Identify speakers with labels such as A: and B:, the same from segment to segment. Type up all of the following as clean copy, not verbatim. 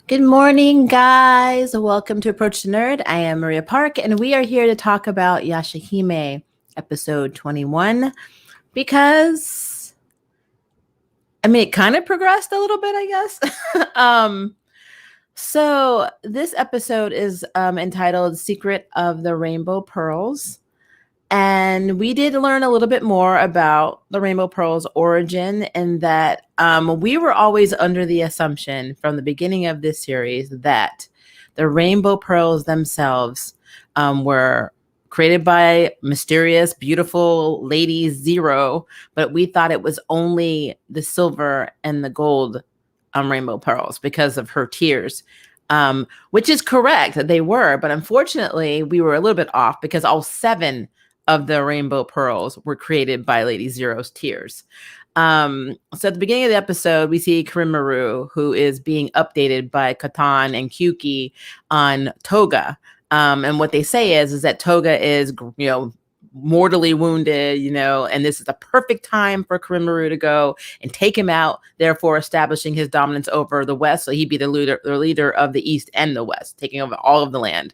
A: Good morning, guys. Welcome to Approach the Nerd. I am Maria Park, and we are here to talk about Yashahime, episode 21, because, it kind of progressed a little bit, I guess. So this episode is entitled Secret of the Rainbow Pearls. And we did learn a little bit more about the Rainbow Pearl's origin, and that we were always under the assumption from the beginning of this series that the Rainbow Pearls themselves were created by mysterious, beautiful lady Zero, but we thought it was only the silver and the gold Rainbow Pearls because of her tears. Which is correct that they were, but unfortunately we were a little bit off because all 7 of the Rainbow Pearls were created by Lady Zero's tears. So at the beginning of the episode, we see Kirimaru, who is being updated by Katan and Kyuki on Toga. And what they say is that Toga is, mortally wounded, and this is a perfect time for Kirimaru to go and take him out, therefore establishing his dominance over the West. So he'd be the leader of the East and the West, taking over all of the land.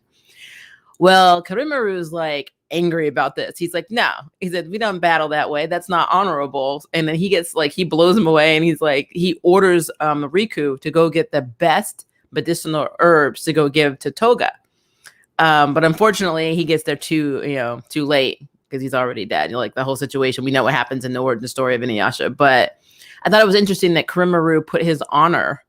A: Well, Kirimaru's like angry about this. He's like, no, he said, we don't battle that way. That's not honorable. And then he gets like, he blows him away, and he's like, he orders Riku to go get the best medicinal herbs to go give to Toga. But unfortunately, he gets there too late because he's already dead. Like the whole situation, we know what happens in the story of Inuyasha. But I thought it was interesting that Kirimaru put his honor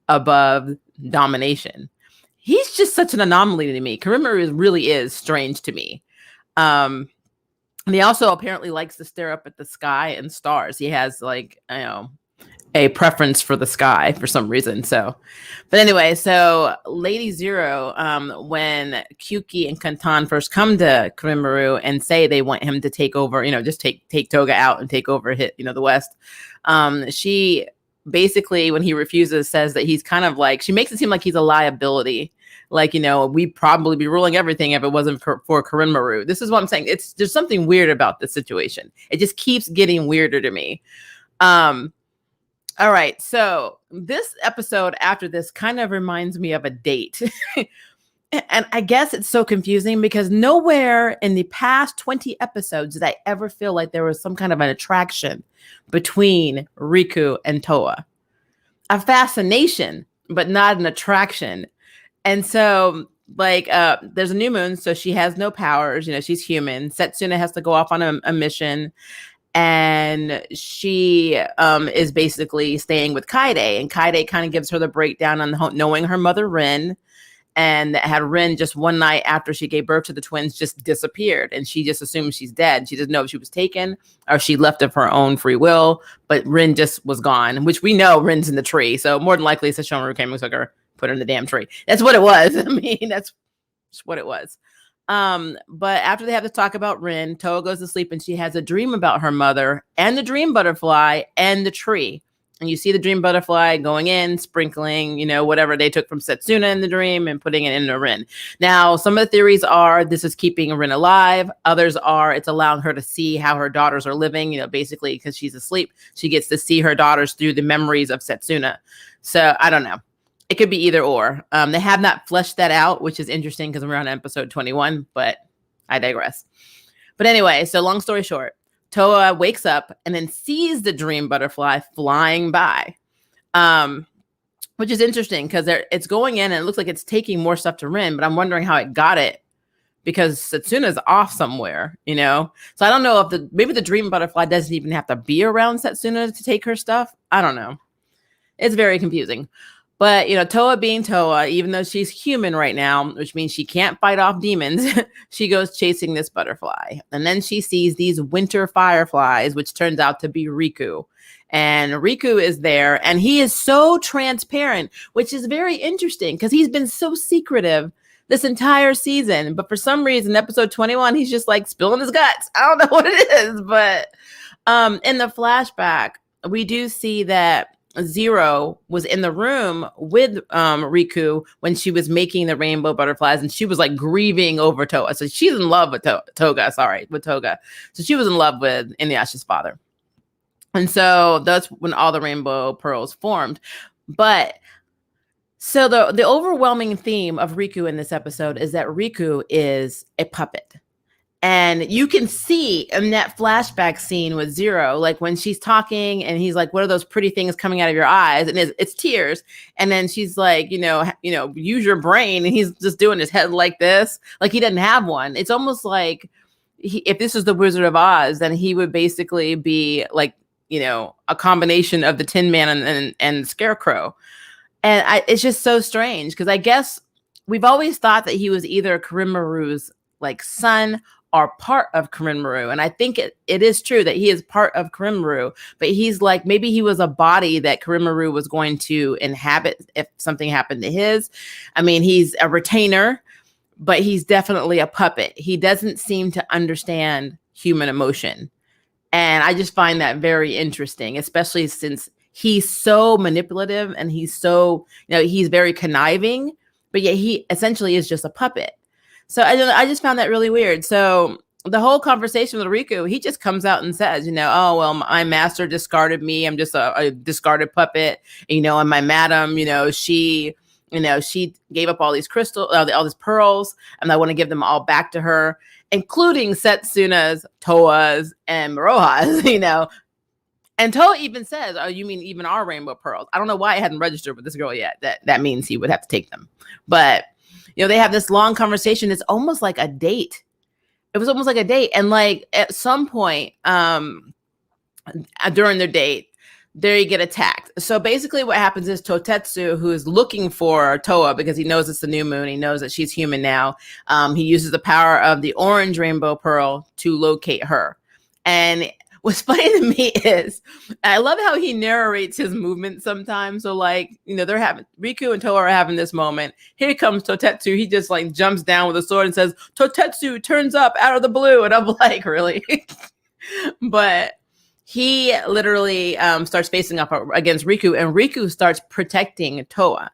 A: above domination. He's just such an anomaly to me. Kirimaru really is strange to me. And he also apparently likes to stare up at the sky and stars. He has a preference for the sky for some reason. So, but anyway, so Lady Zero, when Kyuki and Kantan first come to Kirimaru and say they want him to take over, just take Toga out and take over the West. She basically, when he refuses, says that he's kind of like, she makes it seem like he's a liability. Like, we'd probably be ruling everything if it wasn't for Kirimaru. This is what I'm saying. There's something weird about this situation. It just keeps getting weirder to me. All right. So this episode after this kind of reminds me of a date. And I guess it's so confusing because nowhere in the past 20 episodes did I ever feel like there was some kind of an attraction between Riku and Towa. A fascination, but not an attraction. And so, there's a new moon, so she has no powers. She's human. Setsuna has to go off on a mission, and she is basically staying with Kaide. And Kaide kind of gives her the breakdown on knowing her mother, Rin, and that had Rin just one night after she gave birth to the twins just disappeared. And she just assumes she's dead. She doesn't know if she was taken or she left of her own free will, but Rin just was gone, which we know Rin's in the tree. So more than likely, Sesshomaru came and took her, put her in the damn tree. That's what it was. That's what it was. But after they have to talk about Rin, Towa goes to sleep and she has a dream about her mother and the dream butterfly and the tree. And you see the dream butterfly going in, sprinkling, whatever they took from Setsuna in the dream and putting it into Rin. Now, some of the theories are this is keeping Rin alive. Others are it's allowing her to see how her daughters are living, basically because she's asleep. She gets to see her daughters through the memories of Setsuna. So I don't know. It could be either or. They have not fleshed that out, which is interesting because we're on episode 21, but I digress. But anyway, so long story short, Towa wakes up and then sees the dream butterfly flying by, which is interesting because it's going in and it looks like it's taking more stuff to Rin, but I'm wondering how it got it because Setsuna's off somewhere, So I don't know if maybe the dream butterfly doesn't even have to be around Setsuna to take her stuff. I don't know. It's very confusing. But, Towa being Towa, even though she's human right now, which means she can't fight off demons, she goes chasing this butterfly. And then she sees these winter fireflies, which turns out to be Riku. And Riku is there, and he is so transparent, which is very interesting because he's been so secretive this entire season. But for some reason, episode 21, he's just like spilling his guts. I don't know what it is, but in the flashback, we do see that Zero was in the room with Riku when she was making the rainbow butterflies, and she was like grieving over Towa. So she's in love with Toga. So she was in love with Inuyasha's father. And so that's when all the rainbow pearls formed. But So the overwhelming theme of Riku in this episode is that Riku is a puppet. And you can see in that flashback scene with Zero, like when she's talking and he's like, what are those pretty things coming out of your eyes? And it's tears. And then she's like, use your brain. And he's just doing his head like this, like he doesn't have one. It's almost like if this is the Wizard of Oz, then he would basically be like, a combination of the Tin Man and Scarecrow. And it's just so strange because I guess we've always thought that he was either Kirimaru's like son or part of Kirimaru. And I think it is true that he is part of Kirimaru, but he's like, maybe he was a body that Kirimaru was going to inhabit if something happened to his. I mean, he's a retainer, but he's definitely a puppet. He doesn't seem to understand human emotion. And I just find that very interesting, especially since he's so manipulative and he's so, he's very conniving, but yet he essentially is just a puppet. So I just found that really weird. So the whole conversation with Riku, he just comes out and says, oh, well, my master discarded me. I'm just a discarded puppet, and my madam, she gave up all these crystals, all these pearls, and I want to give them all back to her, including Setsuna's, Towa's, and Miroha's, And Towa even says, oh, you mean even our rainbow pearls? I don't know why I hadn't registered with this girl yet. That means he would have to take them. But, they have this long conversation. It's almost like a date. It was almost like a date. And like at some point during their date, they get attacked. So basically what happens is Totetsu, who is looking for Towa because he knows it's the new moon, he knows that she's human now, he uses the power of the orange rainbow pearl to locate her. And what's funny to me is I love how he narrates his movements sometimes. So like, they're having Riku and Towa are having this moment. Here comes Totetsu. He just like jumps down with a sword and says, Totetsu turns up out of the blue. And I'm like, really? But he literally starts facing up against Riku, and Riku starts protecting Towa.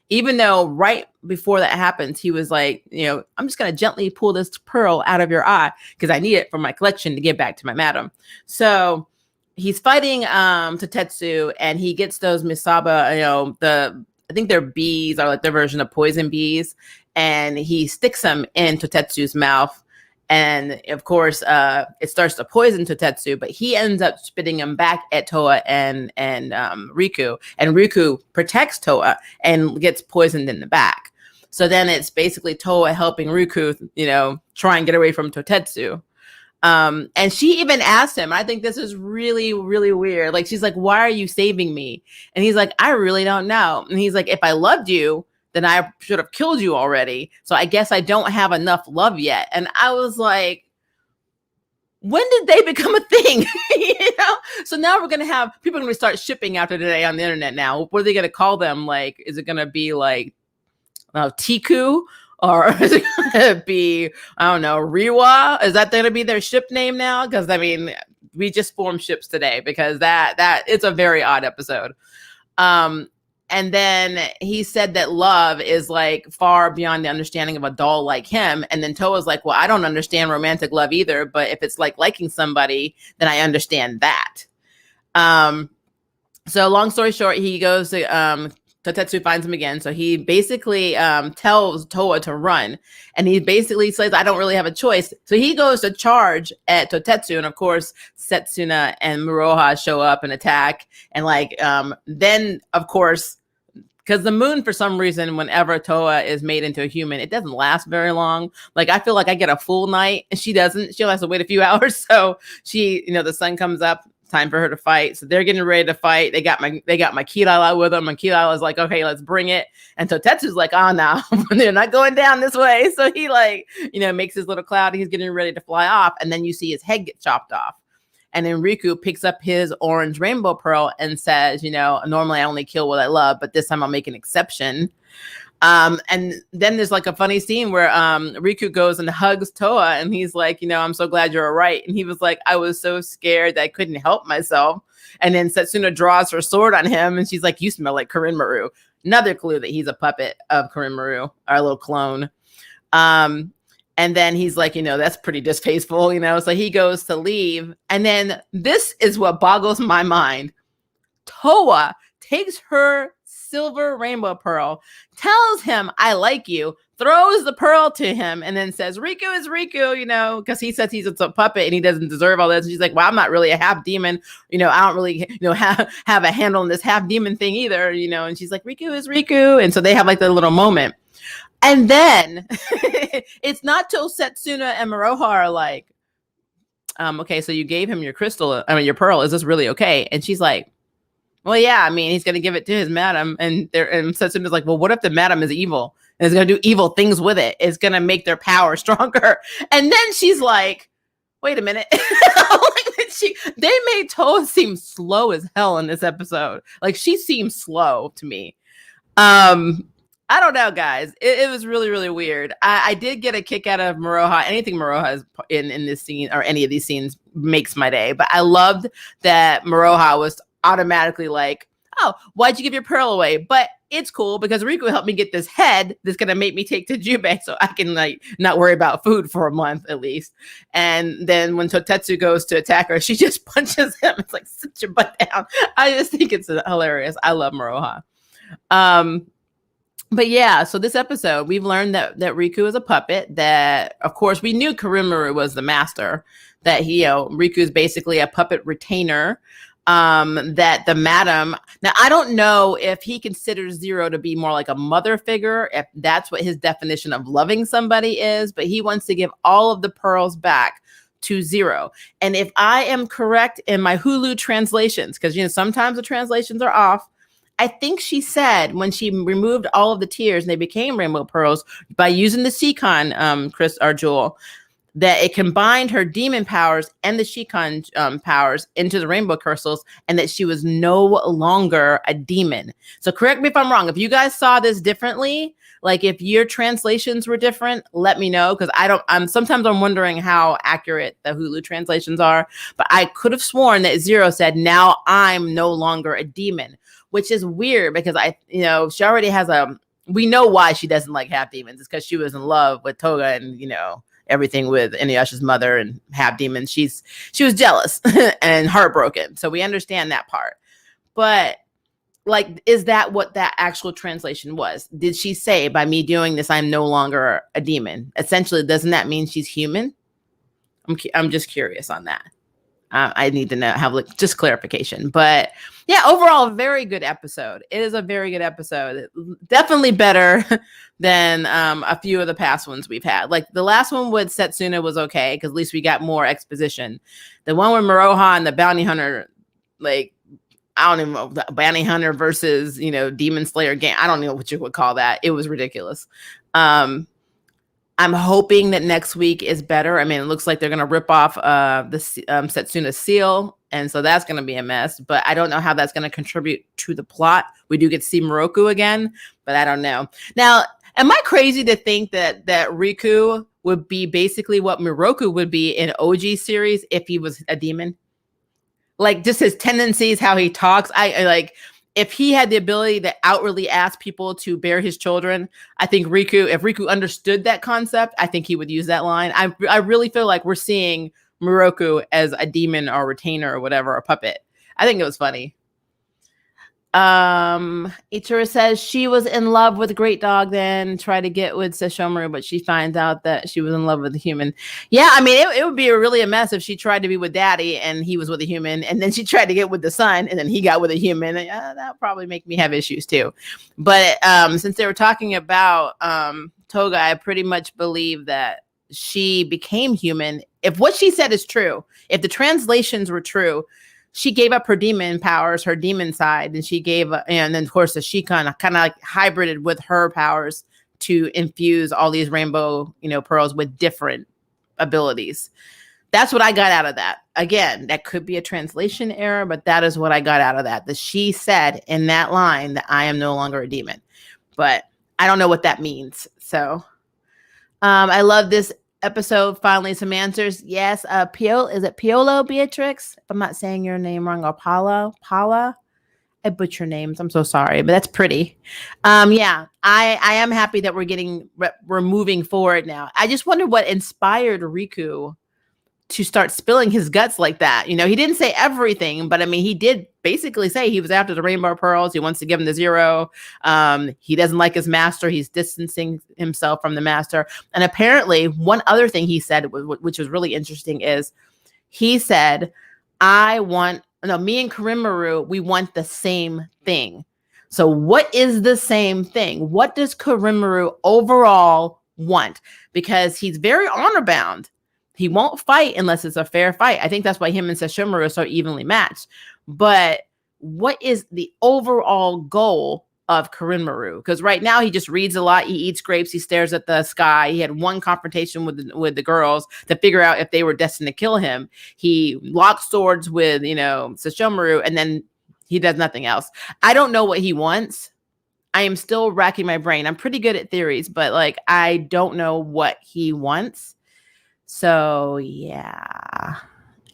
A: Even though right before that happens, he was like, I'm just going to gently pull this pearl out of your eye because I need it for my collection to give back to my madam. So he's fighting Totetsu, and he gets those Misaba, I think they're bees, or like their version of poison bees. And he sticks them in Totetsu's mouth. And of course, it starts to poison Totetsu, but he ends up spitting him back at Towa and Riku. And Riku protects Towa and gets poisoned in the back. So then it's basically Towa helping Riku, try and get away from Totetsu. And she even asked him, I think this is really, really weird. Like, she's like, why are you saving me? And he's like, I really don't know. And he's like, if I loved you, then I should have killed you already. So I guess I don't have enough love yet. And I was like, when did they become a thing? So now we're going to have people going to start shipping after today on the internet now. What are they going to call them? Like, is it going to be like Tiku? Or is it going to be, I don't know, Riwa? Is that going to be their ship name now? Because I mean, we just formed ships today because that it's a very odd episode. And then he said that love is like far beyond the understanding of a doll like him. And then Towa's like, well, I don't understand romantic love either. But if it's like liking somebody, then I understand that. So long story short, he goes to Totetsu finds him again. So he basically tells Towa to run. And he basically says, I don't really have a choice. So he goes to charge at Totetsu. And of course, Setsuna and Miroha show up and attack. And like, then of course, because the moon, for some reason, whenever Towa is made into a human, it doesn't last very long. Like, I feel like I get a full night and she doesn't. She only has to wait a few hours. So she, the sun comes up. Time for her to fight. So they're getting ready to fight. They got my Kilala with them, and Kilala's like, okay, let's bring it. And Totetsu's like, oh no, they're not going down this way. So he like, makes his little cloud, and he's getting ready to fly off. And then you see his head get chopped off. And then Riku picks up his orange rainbow pearl and says, normally I only kill what I love, but this time I'll make an exception. And then there's like a funny scene where Riku goes and hugs Towa, and he's like, I'm so glad you're all right. And he was like, I was so scared that I couldn't help myself. And then Setsuna draws her sword on him, and she's like, you smell like Kirimaru. Another clue that he's a puppet of Kirimaru, our little clone. And then he's like, that's pretty distasteful, so he goes to leave. And then this is what boggles my mind. Towa takes her silver rainbow pearl, tells him, I like you, throws the pearl to him, and then says, Riku is Riku, because he says he's a puppet and he doesn't deserve all this. And she's like, well, I'm not really a half demon. I don't really, have a handle on this half demon thing either, and she's like, Riku is Riku. And so they have like the little moment. And then it's not till Setsuna and Miroha are like, okay, so you gave him your your pearl. Is this really okay? And she's like, well, yeah, he's going to give it to his madam. And Setsuna's like, well, what if the madam is evil and is going to do evil things with it? It's going to make their power stronger. And then she's like, wait a minute. They made Towa seem slow as hell in this episode. Like, she seems slow to me. I don't know, guys. It was really, really weird. I did get a kick out of Miroha. Anything Miroha is in this scene or any of these scenes makes my day. But I loved that Miroha was automatically like, oh, why'd you give your pearl away? But it's cool because Riku helped me get this head that's going to make me take to Jubei so I can not worry about food for a month at least. And then when Totetsu goes to attack her, she just punches him. It's like, sit your butt down. I just think it's hilarious. I love Miroha. But yeah, so this episode, we've learned that Riku is a puppet, that, of course, we knew Karimaru was the master, that Riku is basically a puppet retainer, that the madam, now I don't know if he considers Zero to be more like a mother figure, if that's what his definition of loving somebody is, but he wants to give all of the pearls back to Zero. And if I am correct in my Hulu translations, because sometimes the translations are off, I think she said when she removed all of the tears and they became rainbow pearls by using the Shikon, Chris or Jewel, that it combined her demon powers and the Shikon powers into the rainbow crystals, and that she was no longer a demon. So correct me if I'm wrong. If you guys saw this differently, like if your translations were different, let me know, because sometimes I'm wondering how accurate the Hulu translations are. But I could have sworn that Zero said, now I'm no longer a demon, which is weird because she already has we know why she doesn't like half demons. It's because she was in love with Toga and, everything with Inuyasha's mother and half demons. She was jealous and heartbroken. So we understand that part. But is that what that actual translation was? Did she say, by me doing this, I'm no longer a demon? Essentially, doesn't that mean she's human? I'm just curious on that. I need to have just clarification. But yeah, overall, a very good episode. It is a very good episode. Definitely better than a few of the past ones we've had. Like the last one with Setsuna was okay, because at least we got more exposition. The one with Miroha and the bounty hunter, I don't even know, the bounty hunter versus, Demon Slayer game. I don't know what you would call that. It was ridiculous. I'm hoping that next week is better. It looks like they're going to rip off the Setsuna seal. And so that's going to be a mess. But I don't know how that's going to contribute to the plot. We do get to see Miroku again, but I don't know. Now, am I crazy to think that Riku would be basically what Miroku would be in OG series if he was a demon? Like just his tendencies, how he talks. If he had the ability to outwardly ask people to bear his children, I think if Riku understood that concept, I think he would use that line. I really feel like we're seeing Miroku as a demon or retainer or whatever, a puppet. I think it was funny. Ichiro says she was in love with Great Dog, then tried to get with Sesshomaru, but she finds out that she was in love with a human. Yeah, it would be really a mess if she tried to be with Daddy and he was with a human, and then she tried to get with the son and then he got with a human. That would probably make me have issues too. But since they were talking about Toga, I pretty much believe that she became human. If what she said is true, if the translations were true, she gave up her demon powers, her demon side, and she gave, and then of course the Shikon kind of hybrided with her powers to infuse all these rainbow, pearls with different abilities. That's what I got out of that. Again, that could be a translation error, but that is what I got out of that. That she said in that line that I am no longer a demon, but I don't know what that means. So I love this episode. Finally, some answers. Yes, is it Piolo, Beatrix? If I'm not saying your name wrong, or Paula. I butcher names. I'm so sorry, but that's pretty. Yeah, I am happy that we're moving forward now. I just wonder what inspired Riku to start spilling his guts like that. You know, he didn't say everything, but I mean, he did basically say he was after the rainbow pearls. He wants to give him the zero. He doesn't like his master. He's distancing himself from the master. And apparently one other thing he said, which was really interesting, is he said, me and Karimaru, we want the same thing. So what is the same thing? What does Karimaru overall want? Because he's very honor bound. He won't fight unless it's a fair fight. I think that's why him and Sesshomaru are so evenly matched. But what is the overall goal of Karimaru? Because right now he just reads a lot. He eats grapes. He stares at the sky. He had one confrontation with the girls to figure out if they were destined to kill him. He locks swords with, Sesshomaru, and then he does nothing else. I don't know what he wants. I am still racking my brain. I'm pretty good at theories, but I don't know what he wants. So yeah,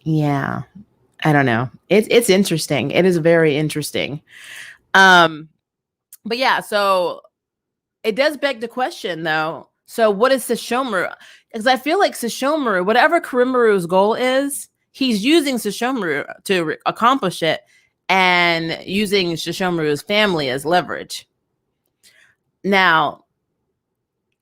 A: I don't know. It's interesting. It is very interesting. But yeah, so it does beg the question though. So what is Sesshomaru? Because I feel like Sesshomaru, whatever Karimaru's goal is, he's using Sesshomaru to accomplish it, and using Sesshomaru's family as leverage. Now,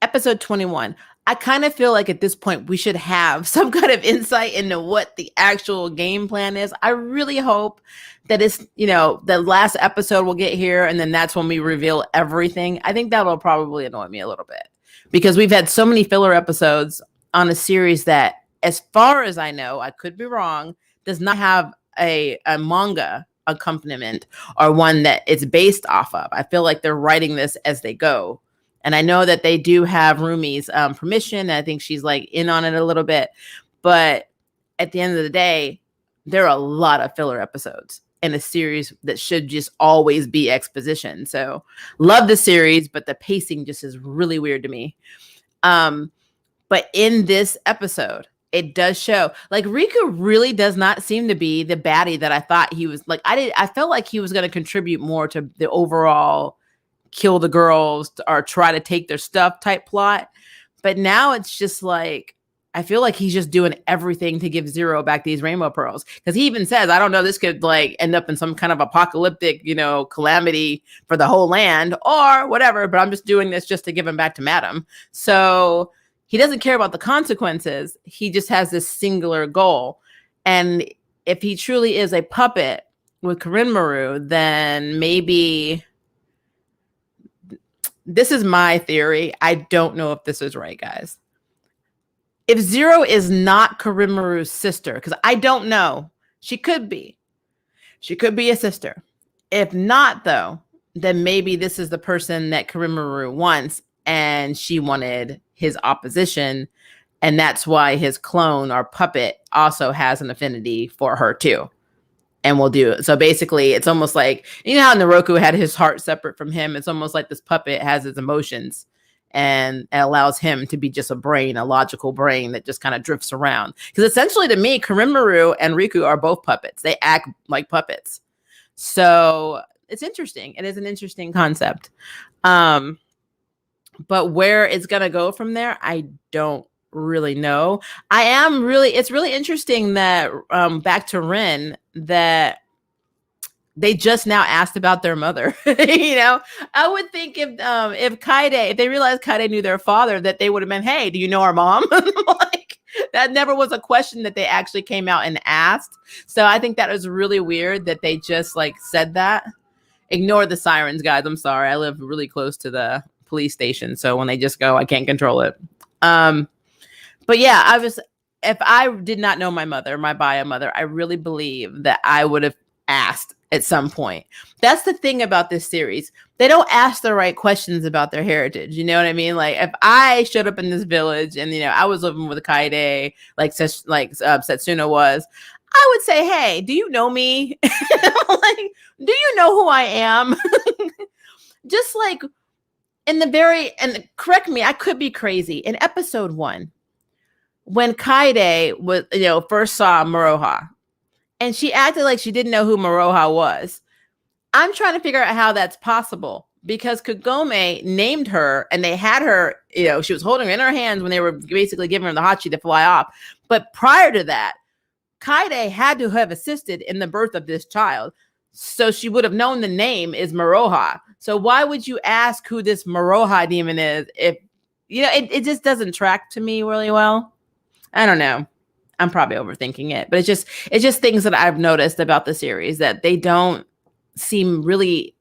A: episode 21. I kind of feel like at this point we should have some kind of insight into what the actual game plan is. I really hope that it's, the last episode we'll get here, and then that's when we reveal everything. I think that'll probably annoy me a little bit, because we've had so many filler episodes on a series that, as far as I know, I could be wrong, does not have a manga accompaniment or one that it's based off of. I feel like they're writing this as they go. And I know that they do have Rumi's permission. I think she's in on it a little bit. But at the end of the day, there are a lot of filler episodes in a series that should just always be exposition. So love the series, but the pacing just is really weird to me. But in this episode, it does show Riku really does not seem to be the baddie that I thought he was. I felt like he was going to contribute more to the overall kill the girls or try to take their stuff type plot. But now it's just I feel like he's just doing everything to give Zero back these rainbow pearls. Because he even says, I don't know, this could end up in some kind of apocalyptic, calamity for the whole land or whatever, but I'm just doing this just to give him back to Madam. So he doesn't care about the consequences. He just has this singular goal. And if he truly is a puppet with Karimaru, then maybe... This is my theory. I don't know if this is right, guys. If Zero is not Karimaru's sister, because I don't know, she could be. She could be a sister. If not, though, then maybe this is the person that Karimaru wants, and she wanted his opposition, and that's why his clone or puppet also has an affinity for her too. And we'll do it. So basically, it's almost like, how Naroku had his heart separate from him. It's almost like this puppet has his emotions, and it allows him to be just a logical brain that just kind of drifts around. Because essentially, to me, Karimaru and Riku are both puppets. They act like puppets. So it's interesting. It is an interesting concept. But where it's going to go from there, I don't really know. It's really interesting that back to Rin, that they just now asked about their mother. I would think if they realized Kaede knew their father, that they would have been, hey, do you know our mom? That never was a question that they actually came out and asked. So I think that was really weird that they just said that. Ignore the sirens, guys. I'm sorry. I live really close to the police station, so when they just go, I can't control it. But yeah, if I did not know my mother, my bio mother, I really believe that I would have asked at some point. That's the thing about this series. They don't ask the right questions about their heritage. You know what I mean? If I showed up in this village and, I was living with a Kaede, Setsuna was, I would say, hey, do you know me? Do you know who I am? Just and correct me, I could be crazy. In episode 1, when Kaede was, first saw Moroha, and she acted like she didn't know who Moroha was. I'm trying to figure out how that's possible, because Kagome named her, and they had her she was holding her in her hands when they were basically giving her the hachi to fly off. But prior to that, Kaide had to have assisted in the birth of this child. So she would have known the name is Maroha. So why would you ask who this Maroha demon is if, it just doesn't track to me really well. I don't know. I'm probably overthinking it, but it's just things that I've noticed about the series that they don't seem like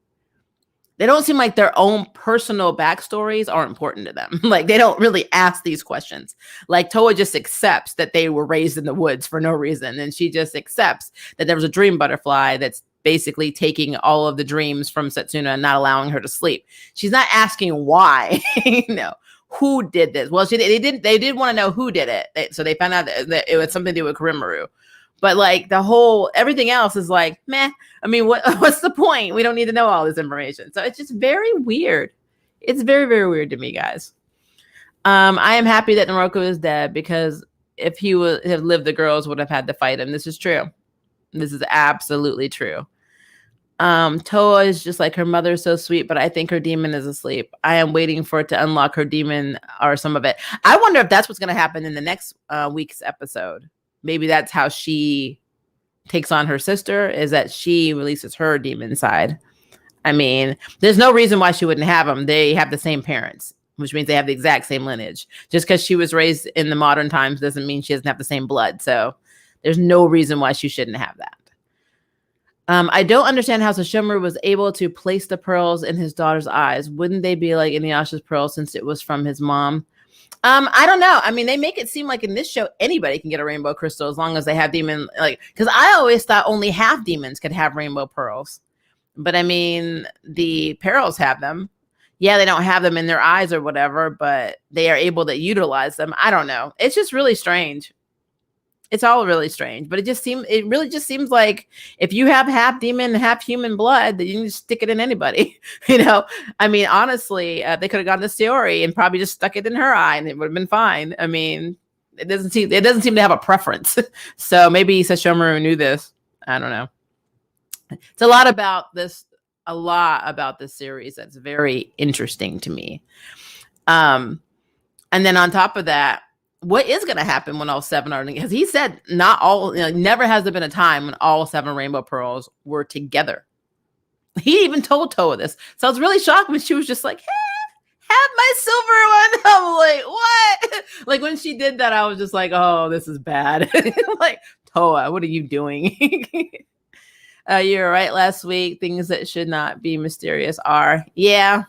A: their own personal backstories are important to them. Like they don't really ask these questions. Like Towa just accepts that they were raised in the woods for no reason. And she just accepts that there was a dream butterfly that's basically taking all of the dreams from Setsuna and not allowing her to sleep. She's not asking why, who did this. Well, they did want to know who did it. So they found out that it was something to do with Kurimaru. But like everything else is like, meh. I mean, what's the point? We don't need to know all this information. So it's just very weird. It's very, very weird to me, guys. I am happy that Naruto is dead because if he would have lived, the girls would have had to fight him. This is true. This is absolutely true. Towa is just like her mother, so sweet, but I think her demon is asleep. I am waiting for it to unlock her demon or some of it. I wonder if that's what's going to happen in the next week's episode. Maybe that's how she takes on her sister, is that she releases her demon side. I mean, there's no reason why she wouldn't have them. They have the same parents, which means they have the exact same lineage. Just because she was raised in the modern times doesn't mean she doesn't have the same blood. So there's no reason why she shouldn't have that. I don't understand how Sesshomaru was able to place the pearls in his daughter's eyes. Wouldn't they be like Inuyasha's pearls since it was from his mom? I don't know. I mean, they make it seem like in this show, anybody can get a rainbow crystal as long as they have demon, because I always thought only half demons could have rainbow pearls. But I mean, the perils have them. Yeah, they don't have them in their eyes or whatever, but they are able to utilize them. I don't know. It's just really strange. It's all really strange, but it really just seems like if you have half demon, half human blood, that you can just stick it in anybody, I mean, honestly, they could have gone to Sayori and probably just stuck it in her eye and it would have been fine. I mean, it doesn't seem to have a preference. So maybe Sesshomaru knew this. I don't know. It's a lot about this series that's very interesting to me. And then on top of that, what is going to happen when all seven are, because he said not all, never has there been a time when all seven rainbow pearls were together. He even told Towa this. So I was really shocked when she was just like, hey, have my silver one. I'm like, what? Like when she did that, I was just like, oh, this is bad. Like, Towa, what are you doing? You were right last week. Things that should not be mysterious are. Yeah,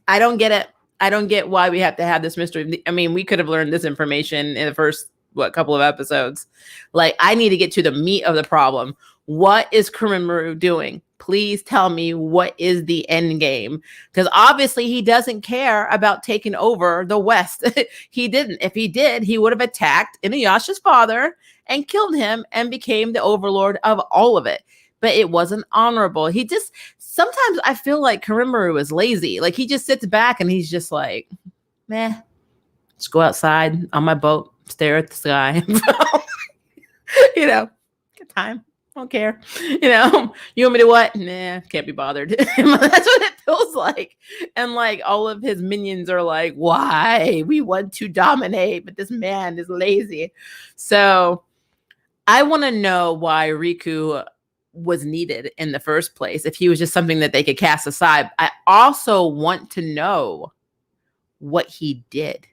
A: I don't get it. I don't get why we have to have this mystery. I mean, we could have learned this information in the first, couple of episodes. Like, I need to get to the meat of the problem. What is Kurimaru doing? Please tell me what is the end game. Because obviously he doesn't care about taking over the West. He didn't. If he did, he would have attacked Inuyasha's father and killed him and became the overlord of all of it. But it wasn't honorable. Sometimes I feel like Kurimaru is lazy. Like he just sits back and he's just like, meh, just go outside on my boat, stare at the sky. Good time. Don't care. You want me to what? Nah, can't be bothered. That's what it feels like. And like all of his minions are like, why? We want to dominate, but this man is lazy. So I want to know why Riku was needed in the first place, if he was just something that they could cast aside. I also want to know what he did,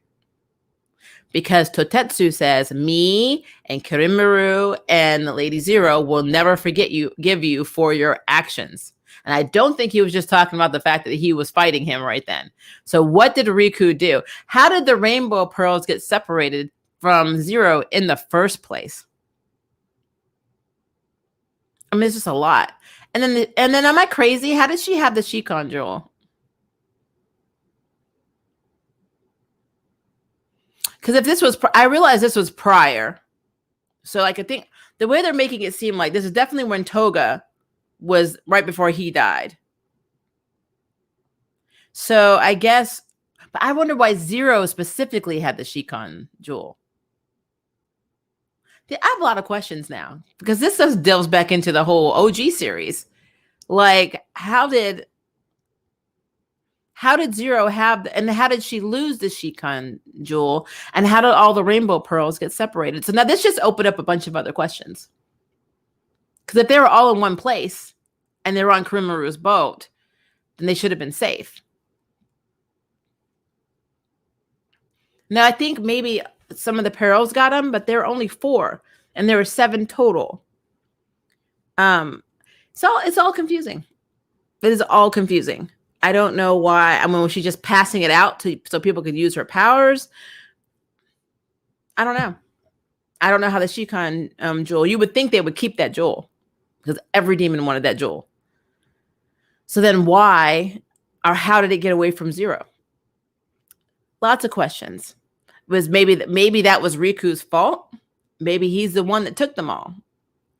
A: because Totetsu says me and Kurimaru and Lady Zero will never give you for your actions. And I don't think he was just talking about the fact that he was fighting him right then. So what did Riku do? How did the rainbow pearls get separated from Zero in the first place? I mean, it's just a lot. And then am I crazy? How did she have the Shikon jewel? Because if this was, I realized this was prior. So like, I think the way they're making it seem like this is definitely when Toga was right before he died. So I guess, but I wonder why Zero specifically had the Shikon jewel. I have a lot of questions now, because this just delves back into the whole OG series. Like, how did how did Zero have, and how did she lose the Shikan jewel? And how did all the rainbow pearls get separated? So now this just opened up a bunch of other questions. Because if they were all in one place and they were on Kurimaru's boat, then they should have been safe. Now, I think maybe some of the pearls got them, but there were only 4, and there were 7 total. So it's all confusing. It is all confusing. I don't know why. I mean, was she just passing it out so people could use her powers? I don't know. I don't know how the Shikan jewel. You would think they would keep that jewel because every demon wanted that jewel. So then why or how did it get away from Zero? Lots of questions. Was maybe that was Riku's fault? Maybe he's the one that took them all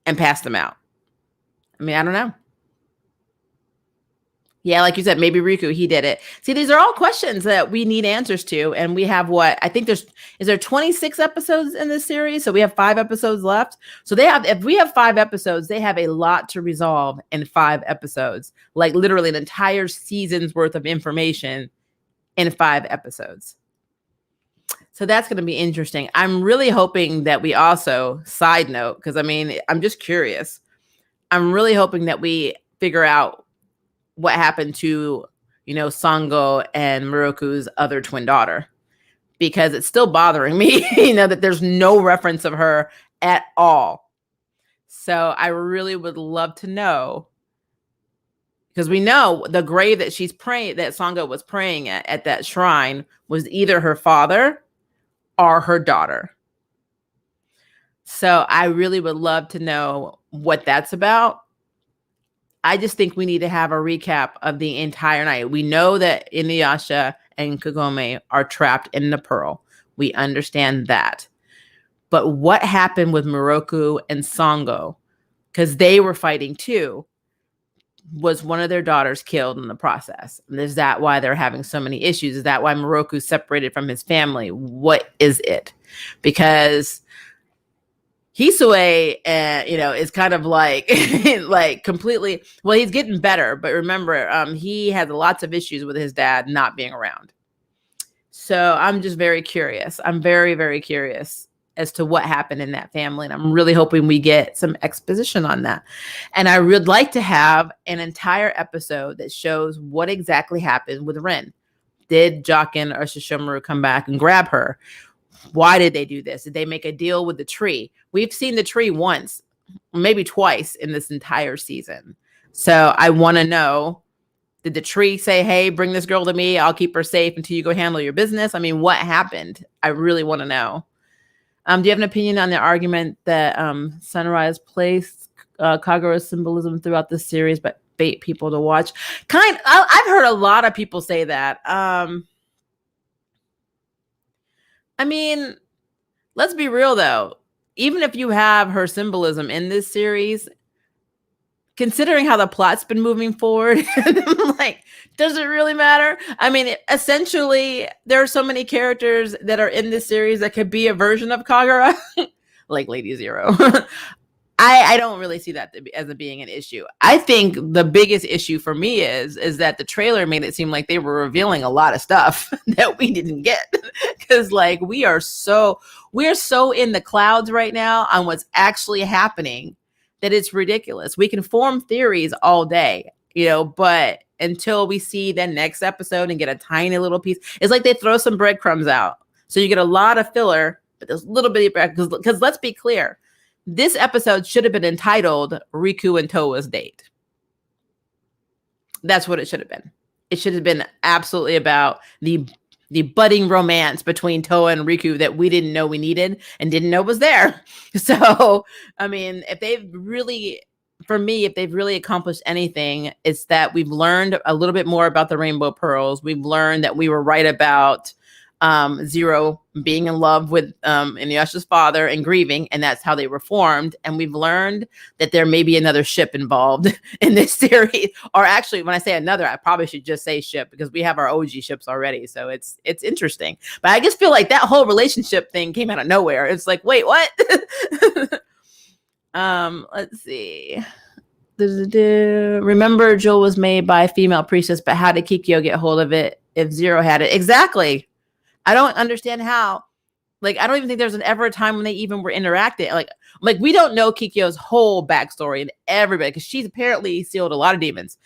A: and passed them out. I mean, I don't know. Yeah, like you said, maybe Riku, he did it. See, these are all questions that we need answers to. And we have I think is there 26 episodes in this series? So we have 5 episodes left. So if we have 5 episodes, they have a lot to resolve in 5 episodes, like literally an entire season's worth of information in 5 episodes. So that's going to be interesting. I'm really hoping that we also, side note, because I mean, I'm just curious. I'm really hoping that we figure out what happened to, Sango and Miroku's other twin daughter, because it's still bothering me, that there's no reference of her at all. So I really would love to know, because we know the grave that she's praying, that Sango was praying at that shrine, was either her father or her daughter. So I really would love to know what that's about. I just think we need to have a recap of the entire night. We know that Inuyasha and Kagome are trapped in the pearl. We understand that. But what happened with Miroku and Sango? Because they were fighting too. Was one of their daughters killed in the process? And is that why they're having so many issues? Is that why Miroku's separated from his family? What is it? Because Hisue, is kind of like, like completely, well, he's getting better, but remember, he has lots of issues with his dad not being around. So I'm just very curious. I'm very, very curious as to what happened in that family. And I'm really hoping we get some exposition on that. And I would like to have an entire episode that shows what exactly happened with Rin. Did Jokin or Shishomaru come back and grab her? Why did they do this? Did they make a deal with the tree? We've seen the tree once, maybe twice in this entire season. So I want to know, did the tree say, hey, bring this girl to me, I'll keep her safe until you go handle your business? I mean, what happened? I really want to know. Do you have an opinion on the argument that Sunrise placed Kagura's symbolism throughout the series but bait people to watch? I've heard a lot of people say that. I mean, let's be real though. Even if you have her symbolism in this series, considering how the plot's been moving forward, like, does it really matter? I mean, essentially, there are so many characters that are in this series that could be a version of Kagura, like Lady Zero. I don't really see that as being an issue. I think the biggest issue for me is that the trailer made it seem like they were revealing a lot of stuff that we didn't get. Because like we're so in the clouds right now on what's actually happening that it's ridiculous. We can form theories all day, but until we see the next episode and get a tiny little piece, it's like they throw some breadcrumbs out. So you get a lot of filler, but there's a little bit of bread. Because let's be clear. This episode should have been entitled Riku and Towa's Date. That's what it should have been. It should have been absolutely about the budding romance between Towa and Riku that we didn't know we needed and didn't know was there. So, I mean, if they've really accomplished anything, it's that we've learned a little bit more about the Rainbow Pearls. We've learned that we were right about Zero being in love with Inuyasha's father and grieving, and that's how they were formed. And we've learned that there may be another ship involved in this series. Or actually, when I say another, I probably should just say ship because we have our OG ships already. So it's interesting. But I just feel like that whole relationship thing came out of nowhere. It's like, wait, what? Let's see. Remember, Jewel was made by a female priestess, but how did Kikyo get hold of it if Zero had it? Exactly. I don't understand how. Like, I don't even think there's ever a time when they even were interacting. Like we don't know Kikyo's whole backstory and everybody, because she's apparently sealed a lot of demons.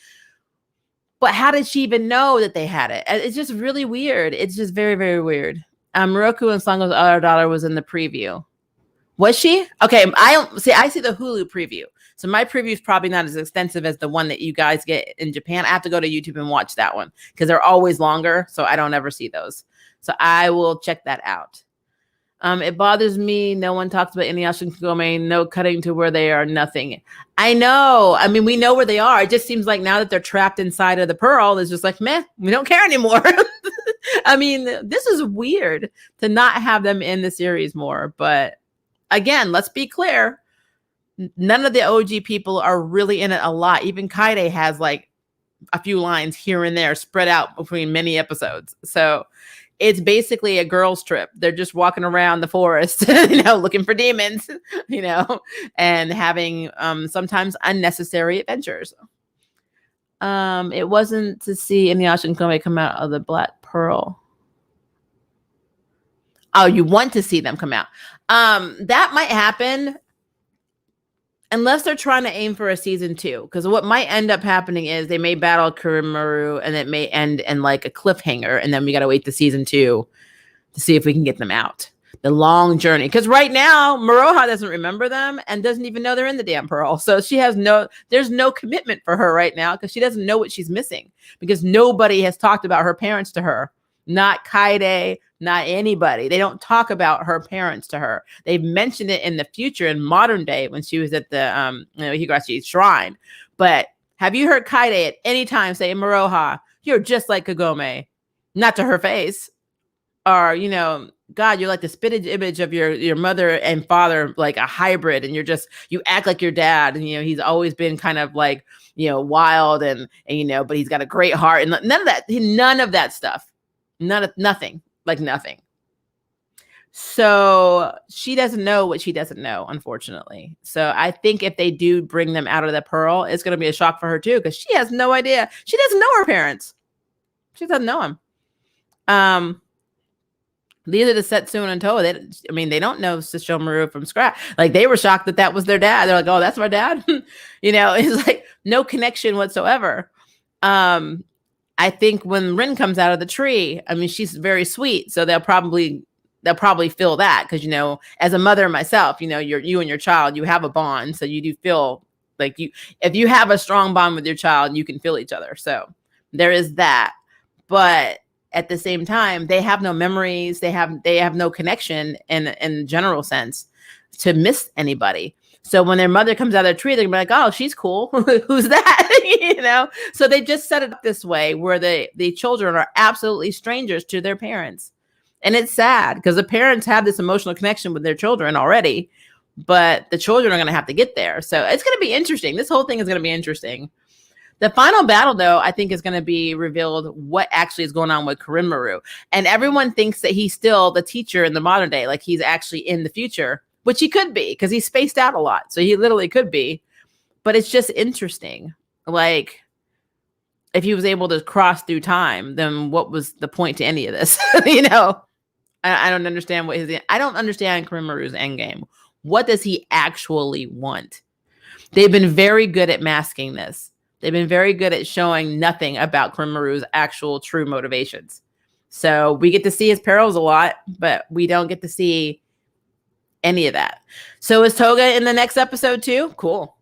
A: But how did she even know that they had it? It's just really weird. It's just very, very weird. Moroku and Sango's other daughter was in the preview. Was she? Okay, I see the Hulu preview. So my preview is probably not as extensive as the one that you guys get in Japan. I have to go to YouTube and watch that one because they're always longer. So I don't ever see those. So I will check that out. It bothers me. No one talks about Inuyasha and Kagome. No cutting to where they are. Nothing. I know. I mean, we know where they are. It just seems like now that they're trapped inside of the pearl, it's just like, meh, we don't care anymore. I mean, this is weird to not have them in the series more. But again, let's be clear. None of the OG people are really in it a lot. Even Kaide has like a few lines here and there spread out between many episodes. So it's basically a girls' trip. They're just walking around the forest, looking for demons, and having sometimes unnecessary adventures. It wasn't to see Inuyasha and Kagome come out of the Black Pearl. Oh, you want to see them come out. That might happen unless they're trying to aim for a season 2. Because what might end up happening is they may battle Kurimaru and it may end in like a cliffhanger. And then we got to wait to season 2 to see if we can get them out. The long journey. Because right now, Miroha doesn't remember them and doesn't even know they're in the damn pearl. So there's no commitment for her right now because she doesn't know what she's missing. Because nobody has talked about her parents to her. Not Kaide, not anybody. They don't talk about her parents to her. They've mentioned it in the future, in modern day, when she was at the Higurashi shrine. But have you heard Kaide at any time say, Miroha, you're just like Kagome? Not to her face. Or, God, you're like the spitted image of your mother and father, like a hybrid, and you act like your dad. And, he's always been kind of like, wild and but he's got a great heart. And none of that stuff. Nothing. So she doesn't know what she doesn't know, unfortunately. So I think if they do bring them out of the pearl, it's going to be a shock for her too, because she has no idea. She doesn't know her parents. She doesn't know them. These are the Setsuna and Towa. They don't know Sesshomaru from scratch. Like, they were shocked that was their dad. They're like, oh, that's my dad. It's like no connection whatsoever. I think when Rin comes out of the tree, she's very sweet. So they'll probably feel that because, as a mother myself, you and your child, you have a bond. So you do feel like if you have a strong bond with your child, you can feel each other. So there is that. But at the same time, they have no memories. They have no connection in general sense to miss anybody. So when their mother comes out of the tree, they're gonna be like, oh, she's cool. Who's that? So they just set it up this way where the children are absolutely strangers to their parents. And it's sad because the parents have this emotional connection with their children already, but the children are going to have to get there. So it's going to be interesting. This whole thing is going to be interesting. The final battle, though, I think is going to be revealed what actually is going on with Kurimaru. And everyone thinks that he's still the teacher in the modern day, like he's actually in the future. Which he could be because he's spaced out a lot. So he literally could be. But it's just interesting. Like, if he was able to cross through time, then what was the point to any of this? I don't understand I don't understand Kurimaru's endgame. What does he actually want? They've been very good at masking this. They've been very good at showing nothing about Kurimaru's actual true motivations. So we get to see his perils a lot, but we don't get to see any of that. So is Toga in the next episode too? Cool.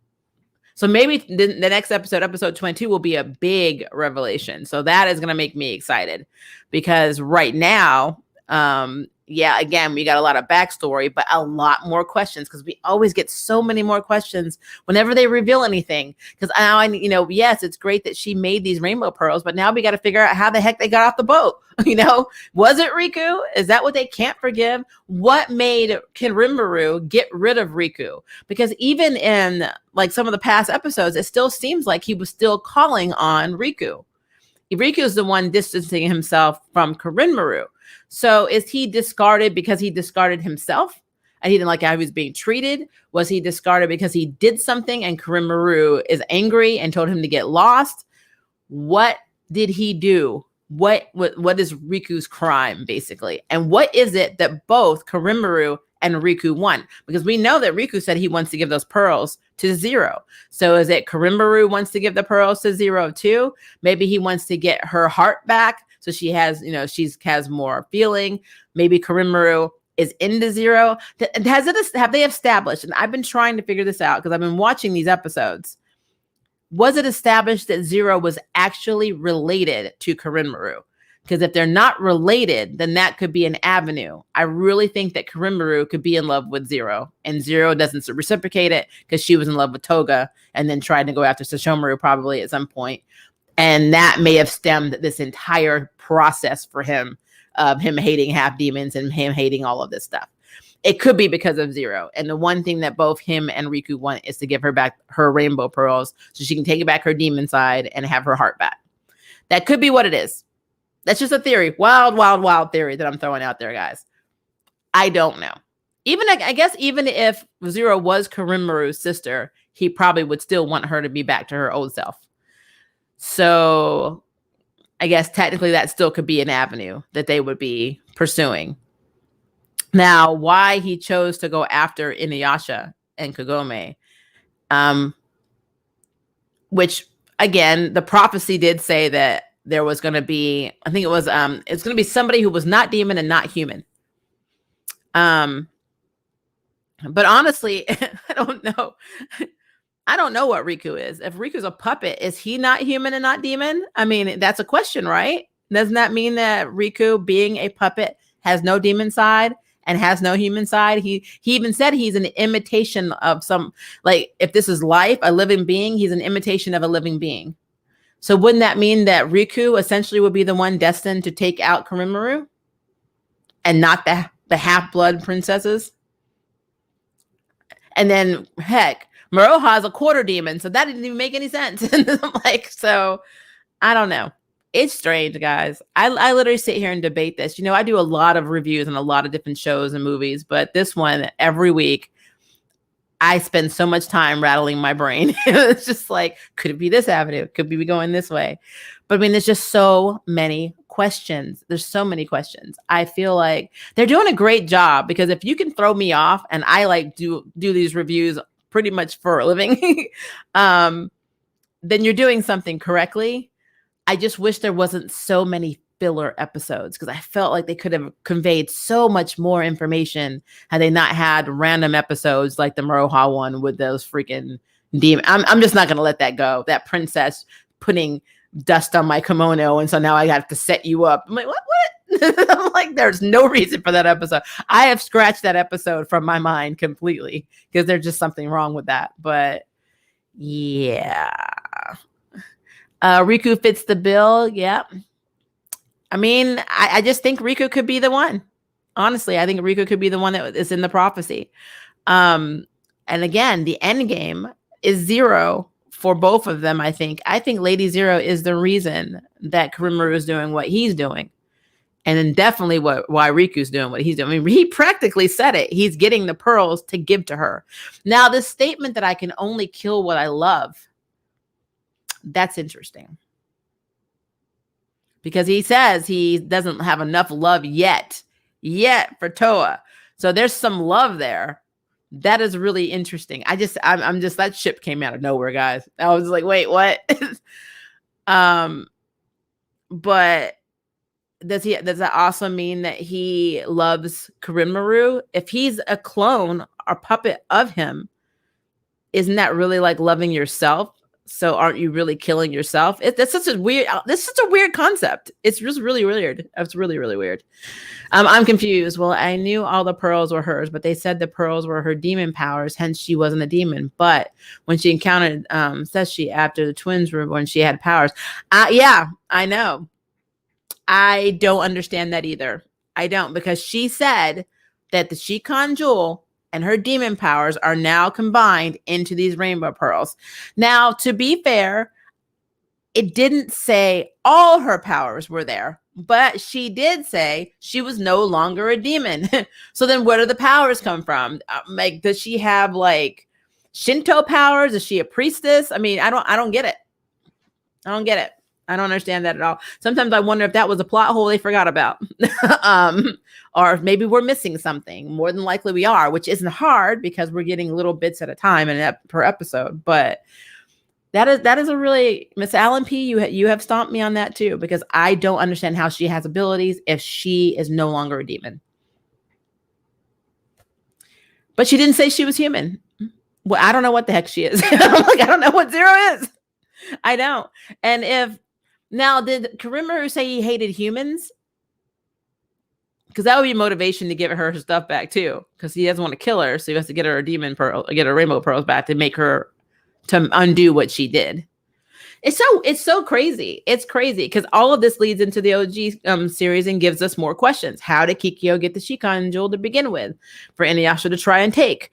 A: So maybe the next episode 22, will be a big revelation. So that is going to make me excited because right now, again, we got a lot of backstory, but a lot more questions because we always get so many more questions whenever they reveal anything. Because now yes, it's great that she made these rainbow pearls, but now we got to figure out how the heck they got off the boat. Was it Riku? Is that what they can't forgive? What made Kurimaru get rid of Riku? Because even in like some of the past episodes, it still seems like he was still calling on Riku. Riku is the one distancing himself from Kurimaru. So is he discarded because he discarded himself? and he didn't like how he was being treated? Was he discarded because he did something and Kurimaru is angry and told him to get lost? What did he do? What is Riku's crime, basically? And what is it that both Kurimaru and Riku want? Because we know that Riku said he wants to give those pearls to Zero. So is it Kurimaru wants to give the pearls to Zero too? Maybe he wants to get her heart back so she has, she has more feeling. Maybe Kurimaru is into Zero. Have they established, and I've been trying to figure this out because I've been watching these episodes, was it established that Zero was actually related to Kurimaru? Because if they're not related, then that could be an avenue. I really think that Kurimaru could be in love with Zero, and Zero doesn't reciprocate it because she was in love with Toga and then tried to go after Sesshomaru probably at some point. And that may have stemmed this entire process for him of him hating half demons and him hating all of this stuff. It could be because of Zero. And the one thing that both him and Riku want is to give her back her rainbow pearls so she can take back her demon side and have her heart back. That could be what it is. That's just a theory. Wild, wild, wild theory that I'm throwing out there, guys. I don't know. I guess even if Zero was Kurimaru's sister, he probably would still want her to be back to her old self. So I guess technically that still could be an avenue that they would be pursuing. Now, why he chose to go after Inuyasha and Kagome, which again, the prophecy did say that there was going to be, I think it was, it's going to be somebody who was not demon and not human. But honestly, I don't know. I don't know what Riku is. If Riku's a puppet, is he not human and not demon? I mean, that's a question, right? Doesn't that mean that Riku, being a puppet, has no demon side and has no human side? He even said he's an imitation of some, like, if this is life, a living being, he's an imitation of a living being. So wouldn't that mean that Riku essentially would be the one destined to take out Kurimaru and not the half-blood princesses? And then, heck, Maroha is a quarter demon, so that didn't even make any sense. So I don't know. It's strange, guys. I literally sit here and debate this. I do a lot of reviews on a lot of different shows and movies, but this one, every week, I spend so much time rattling my brain. It's just like, could it be this avenue? Could we be going this way? But I mean, there's just so many questions. There's so many questions. I feel like they're doing a great job because if you can throw me off, and I do these reviews pretty much for a living, then you're doing something correctly. I just wish there wasn't so many filler episodes because I felt like they could have conveyed so much more information had they not had random episodes like the Maroha one with those freaking demons. I'm just not going to let that go. That princess putting dust on my kimono, and so now I have to set you up. I'm like, what? I'm like, there's no reason for that episode. I have scratched that episode from my mind completely because there's just something wrong with that. But yeah. Riku fits the bill. Yeah. I mean, I just think Riku could be the one. Honestly, I think Riku could be the one that is in the prophecy. And again, the end game is Zero for both of them, I think. I think Lady Zero is the reason that Kurimaru is doing what he's doing. And then definitely why Riku's doing what he's doing. I mean, he practically said it. He's getting the pearls to give to her. Now, this statement that I can only kill what I love, that's interesting. Because he says he doesn't have enough love yet for Towa. So there's some love there. That is really interesting. I'm just, that ship came out of nowhere, guys. I was like, wait, what? But does that also mean that he loves Kurimaru? If he's a clone or puppet of him, isn't that really like loving yourself? So aren't you really killing yourself? That's such a weird concept. It's just really weird. It's really, really weird. I'm confused. Well, I knew all the pearls were hers, but they said the pearls were her demon powers, hence she wasn't a demon. But when she encountered Seshi after the twins were when she had powers. Yeah, I know. I don't understand that either. I don't, because she said that the Shikan Jewel and her demon powers are now combined into these rainbow pearls. Now, to be fair, it didn't say all her powers were there. But she did say she was no longer a demon. So then where do the powers come from? Like, does she have like Shinto powers? Is she a priestess? I mean, I don't get it. I don't get it. I don't understand that at all. Sometimes I wonder if that was a plot hole they forgot about. Or maybe we're missing something. More than likely we are, which isn't hard because we're getting little bits at a time and per episode. But that is a really, Miss Allen P, you have stomped me on that too, because I don't understand how she has abilities if she is no longer a demon. But she didn't say she was human. Well, I don't know what the heck she is. I'm like, I don't know what Zero is. I don't. And if now, did Karimaru say he hated humans? Because that would be motivation to give her stuff back too. Because he doesn't want to kill her, so he has to get her a demon pearl, get her rainbow pearls back to make her to undo what she did. It's so crazy. It's crazy because all of this leads into the OG series and gives us more questions. How did Kikyo get the Shikan jewel to begin with for Inuyasha to try and take?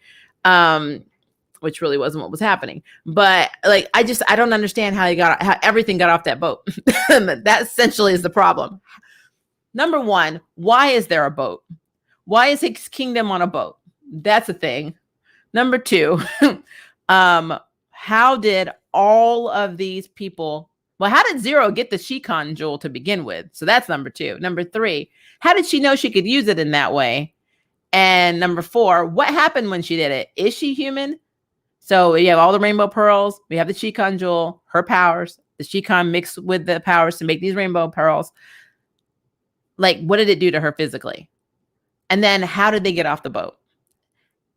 A: Which really wasn't what was happening. But like, I don't understand how everything got off that boat. That essentially is the problem. Number one, why is there a boat? Why is his kingdom on a boat? That's a thing. Number two, how did all of these people, well, how did Zero get the Shikan jewel to begin with? So that's number two. Number three, how did she know she could use it in that way? And number four, what happened when she did it? Is she human? So we have all the rainbow pearls. We have the Shikan jewel, her powers, the Shikan mixed with the powers to make these rainbow pearls. Like, what did it do to her physically? And then how did they get off the boat?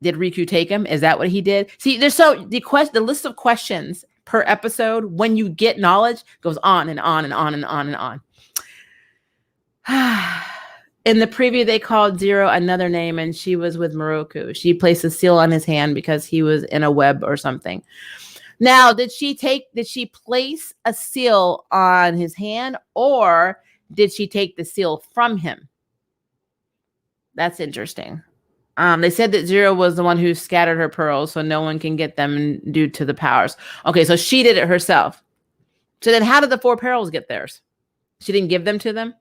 A: Did Riku take him? Is that what he did? See, the list of questions per episode when you get knowledge goes on and on and on and on and on. In the preview, they called Zero another name, and she was with Moroku. She placed a seal on his hand because he was in a web or something. Now, did she place a seal on his hand, or did she take the seal from him? That's interesting. They said that Zero was the one who scattered her pearls, so no one can get them due to the powers. Okay, so she did it herself. So then how did the 4 pearls get theirs? She didn't give them to them?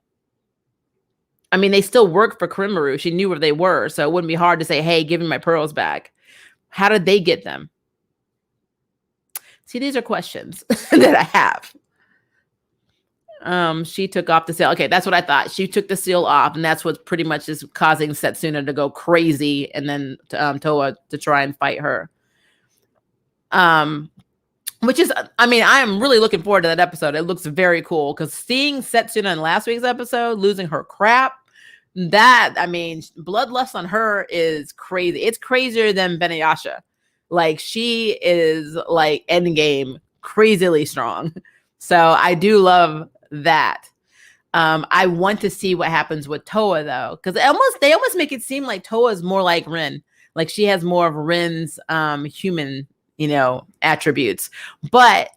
A: I mean, they still work for Karimaru. She knew where they were, so it wouldn't be hard to say, hey, give me my pearls back. How did they get them? See, these are questions that I have. She took off the seal. Okay, that's what I thought. She took the seal off, and that's what pretty much is causing Setsuna to go crazy, and then Towa to try and fight her. Which is, I mean, I am really looking forward to that episode. It looks very cool because seeing Setsuna in last week's episode losing her crap, that, I mean, bloodlust on her is crazy. It's crazier than Benayasha. Like, she is like endgame crazily strong. So I do love that. I want to see what happens with Towa though, because they almost make it seem like Towa is more like Rin. Like, she has more of Rin's human, attributes. But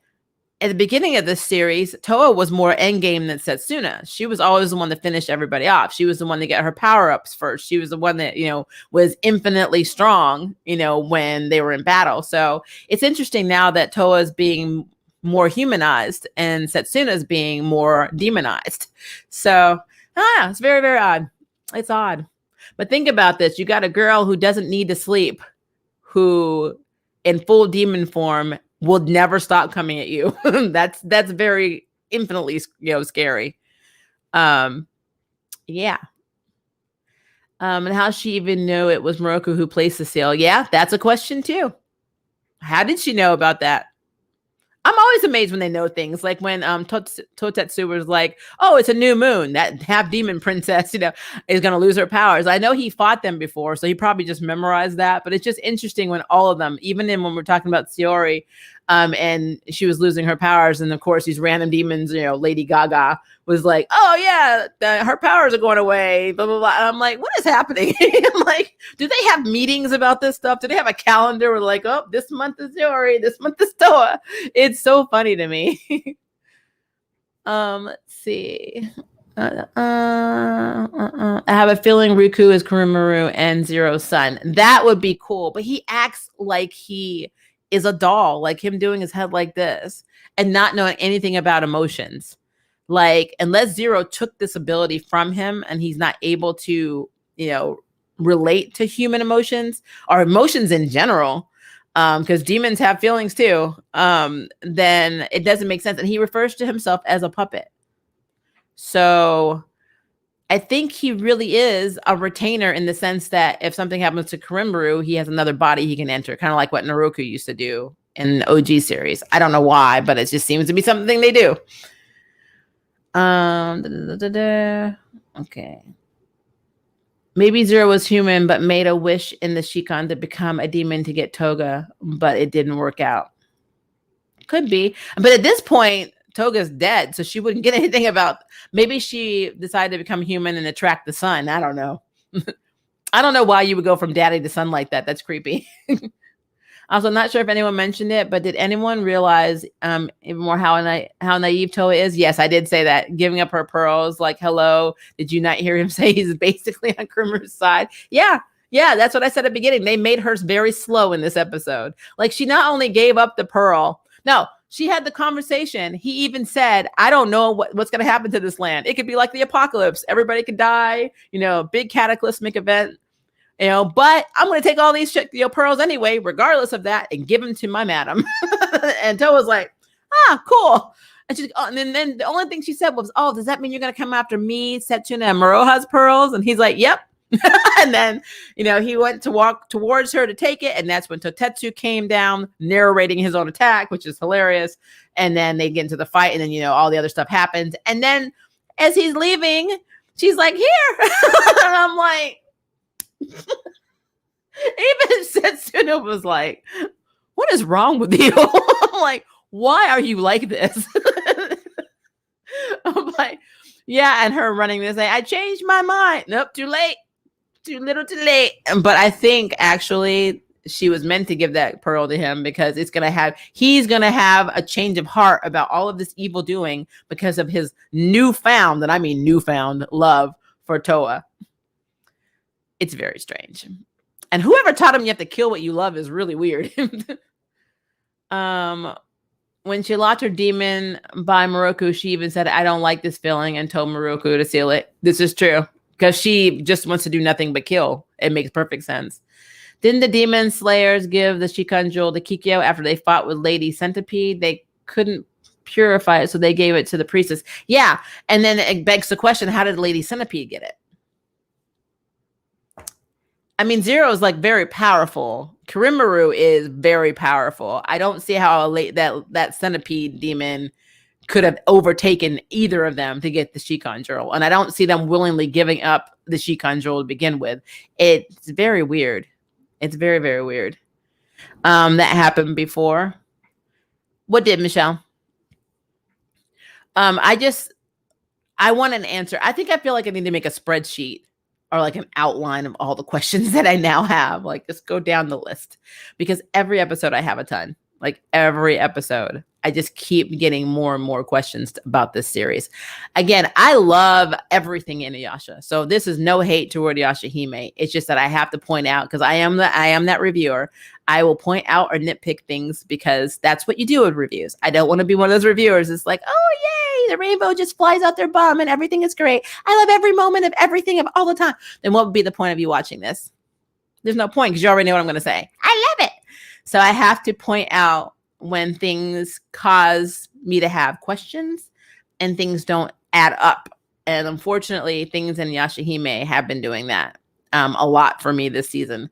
A: at the beginning of this series, Towa was more endgame than Setsuna. She was always the one that finished everybody off. She was the one that got her power-ups first. She was the one that, was infinitely strong, when they were in battle. So it's interesting now that Towa is being more humanized and Setsuna is being more demonized. So it's very, very odd. It's odd. But think about this. You got a girl who doesn't need to sleep, who in full demon form will never stop coming at you. That's very infinitely, scary. Yeah. And how she even knew it was Moroku who placed the seal. Yeah, that's a question too. How did she know about that? I'm always amazed when they know things. Like when Totetsu was like, oh, it's a new moon. That half demon princess, is going to lose her powers. I know he fought them before, so he probably just memorized that. But it's just interesting when all of them, even when we're talking about Sayori, and she was losing her powers. And of course, these random demons, Lady Gaga was like, oh yeah, her powers are going away, blah, blah, blah. And I'm like, what is happening? I'm like, do they have meetings about this stuff? Do they have a calendar where like, oh, this month is Sayori, this month is Towa? It's so funny to me. Let's see. I have a feeling Riku is Kurimaru and Zero's son. That would be cool. But he acts like he is a doll, like him doing his head like this and not knowing anything about emotions. Like, unless Zero took this ability from him and he's not able to, relate to human emotions or emotions in general, because demons have feelings too, then it doesn't make sense. And he refers to himself as a puppet. So I think he really is a retainer in the sense that if something happens to Karimbaru, he has another body he can enter, kind of like what Naruku used to do in the OG series. I don't know why, but it just seems to be something they do. Okay. Maybe Zero was human, but made a wish in the Shikan to become a demon to get Toga, but it didn't work out. Could be. But at this point, Toga's dead, so she wouldn't get anything about. Maybe she decided to become human and attract the sun. I don't know. I don't know why you would go from daddy to son like that. That's creepy. Also, not sure if anyone mentioned it, but did anyone realize even more how naive Towa is? Yes, I did say that. Giving up her pearls, like, hello. Did you not hear him say he's basically on Krimmer's side? Yeah, that's what I said at the beginning. They made her very slow in this episode. Like, she not only gave up the pearl, no, she had the conversation. He even said, I don't know what's going to happen to this land. It could be like the apocalypse. Everybody could die, big cataclysmic event. But I'm going to take all these pearls anyway, regardless of that, and give them to my madam. And Towa's like, cool. And she's, and then the only thing she said was, does that mean you're going to come after me, Setsuna, and Maroha's pearls? And he's like, yep. And then, he went to walk towards her to take it. And that's when Totetsu came down, narrating his own attack, which is hilarious. And then they get into the fight. And then, all the other stuff happens. And then as he's leaving, she's like, here. And I'm like, even Setsuna was like, what is wrong with you? I'm like, why are you like this? I'm like, yeah. And her running this, I changed my mind. Nope, too late. Too little too late. But I think actually she was meant to give that pearl to him because he's going to have a change of heart about all of this evil doing because of his newfound love for Towa. It's very strange. And whoever taught him you have to kill what you love is really weird. When she lost her demon by Moroku, she even said, I don't like this feeling, and told Moroku to seal it. This is true. Because she just wants to do nothing but kill. It makes perfect sense. Didn't the demon slayers give the Shikan jewel to Kikyo after they fought with Lady Centipede? They couldn't purify it, so they gave it to the priestess. Yeah. And then it begs the question, how did Lady Centipede get it? I mean, Zero is like very powerful. Karimbaru is very powerful. I don't see how that centipede demon could have overtaken either of them to get the Shikan jewel. And I don't see them willingly giving up the Shikan jewel to begin with. It's very weird. It's very, very weird. That happened before. What did, Michelle? I want an answer. I feel like I need to make a spreadsheet or like an outline of all the questions that I now have. Like, just go down the list. Because every episode I have a ton. Like, every episode. I just keep getting more and more questions about this series. Again, I love everything in Inuyasha. So this is no hate toward Yashahime. It's just that I have to point out, because I am that reviewer. I will point out or nitpick things because that's what you do with reviews. I don't want to be one of those reviewers. It's like, oh, yay, the rainbow just flies out their bum and everything is great. I love every moment of everything of all the time. Then what would be the point of you watching this? There's no point because you already know what I'm going to say. I love it. So I have to point out when things cause me to have questions and things don't add up. And unfortunately, things in Yashahime have been doing that a lot for me this season.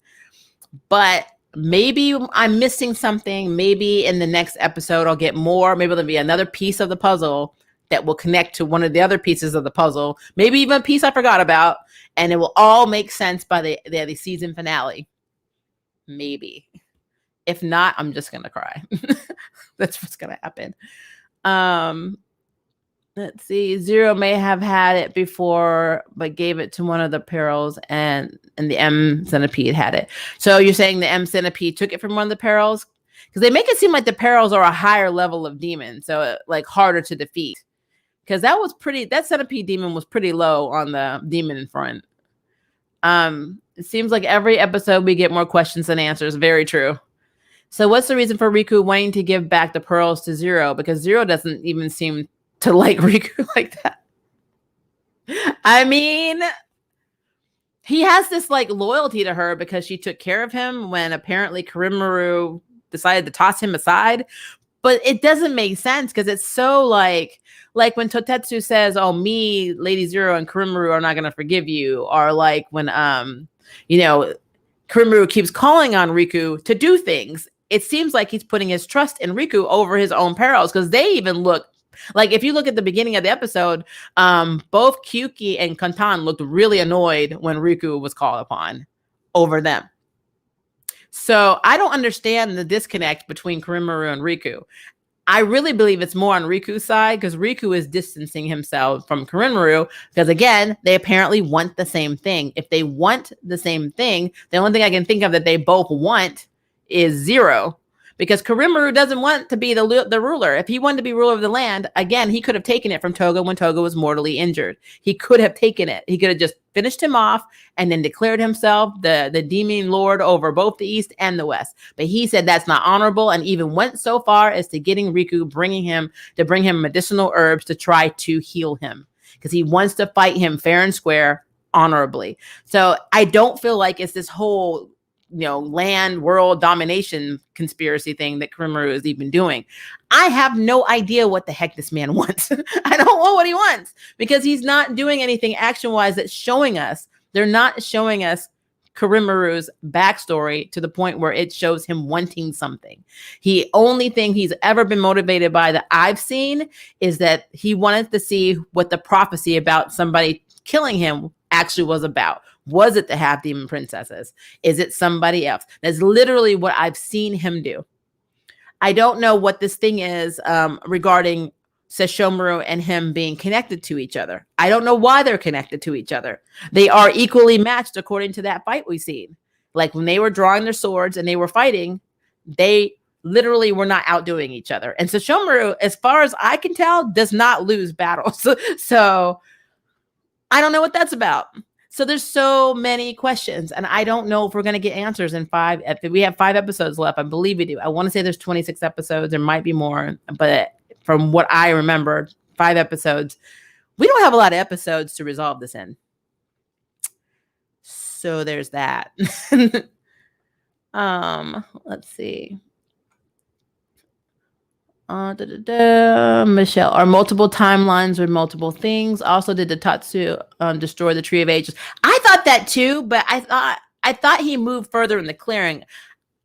A: But maybe I'm missing something. Maybe in the next episode, I'll get more. Maybe there'll be another piece of the puzzle that will connect to one of the other pieces of the puzzle. Maybe even a piece I forgot about. And it will all make sense by the season finale. Maybe. If not, I'm just going to cry. That's what's going to happen. Let's see. Zero may have had it before, but gave it to one of the perils, and the M Centipede had it. So you're saying the M Centipede took it from one of the perils? Because they make it seem like the perils are a higher level of demon, so like harder to defeat. Because that Centipede demon was pretty low on the demon in front. It seems like every episode we get more questions than answers. Very true. So what's the reason for Riku wanting to give back the pearls to Zero? Because Zero doesn't even seem to like Riku like that. I mean, he has this like loyalty to her because she took care of him when apparently Kirimaru decided to toss him aside. But it doesn't make sense because it's so like when Totetsu says, "Oh, me, Lady Zero, and Kirimaru are not going to forgive you," or like when Kirimaru keeps calling on Riku to do things. It seems like he's putting his trust in Riku over his own perils because they even look like, if you look at the beginning of the episode, both Kyuki and Kantan looked really annoyed when Riku was called upon over them. So I don't understand the disconnect between Kirimaru and Riku. I really believe it's more on Riku's side because Riku is distancing himself from Kirimaru because, again, they apparently want the same thing. If they want the same thing, the only thing I can think of that they both want is Zero, because Kirimaru doesn't want to be the ruler. If he wanted to be ruler of the land, again, he could have taken it from Toga when Toga was mortally injured. He could have taken it. He could have just finished him off and then declared himself the demon lord over both the East and the West. But he said that's not honorable, and even went so far as to getting Riku, bring him medicinal herbs to try to heal him because he wants to fight him fair and square, honorably. So I don't feel like it's this whole land world domination conspiracy thing that Kirimaru is even doing. I have no idea what the heck this man wants. I don't know what he wants because he's not doing anything action-wise that's showing us. They're not showing us Kirimaru's backstory to the point where it shows him wanting something. The only thing he's ever been motivated by that I've seen is that he wanted to see what the prophecy about somebody killing him actually was about. Was it the half demon princesses? Is it somebody else? That's literally what I've seen him do. I don't know what this thing is regarding Sesshomaru and him being connected to each other. I don't know why they're connected to each other. They are equally matched according to that fight we've seen. Like when they were drawing their swords and they were fighting, they literally were not outdoing each other. And Sesshomaru, as far as I can tell, does not lose battles. So I don't know what that's about. So there's so many questions, and I don't know if we're going to get answers in 5. We have 5 episodes left. I believe we do. I want to say there's 26 episodes. There might be more, but from what I remember, 5 episodes. We don't have a lot of episodes to resolve this in. So there's that. Let's see. Michelle, are multiple timelines with multiple things? Also, did the Tatsu destroy the Tree of Ages? I thought that too, but I thought he moved further in the clearing.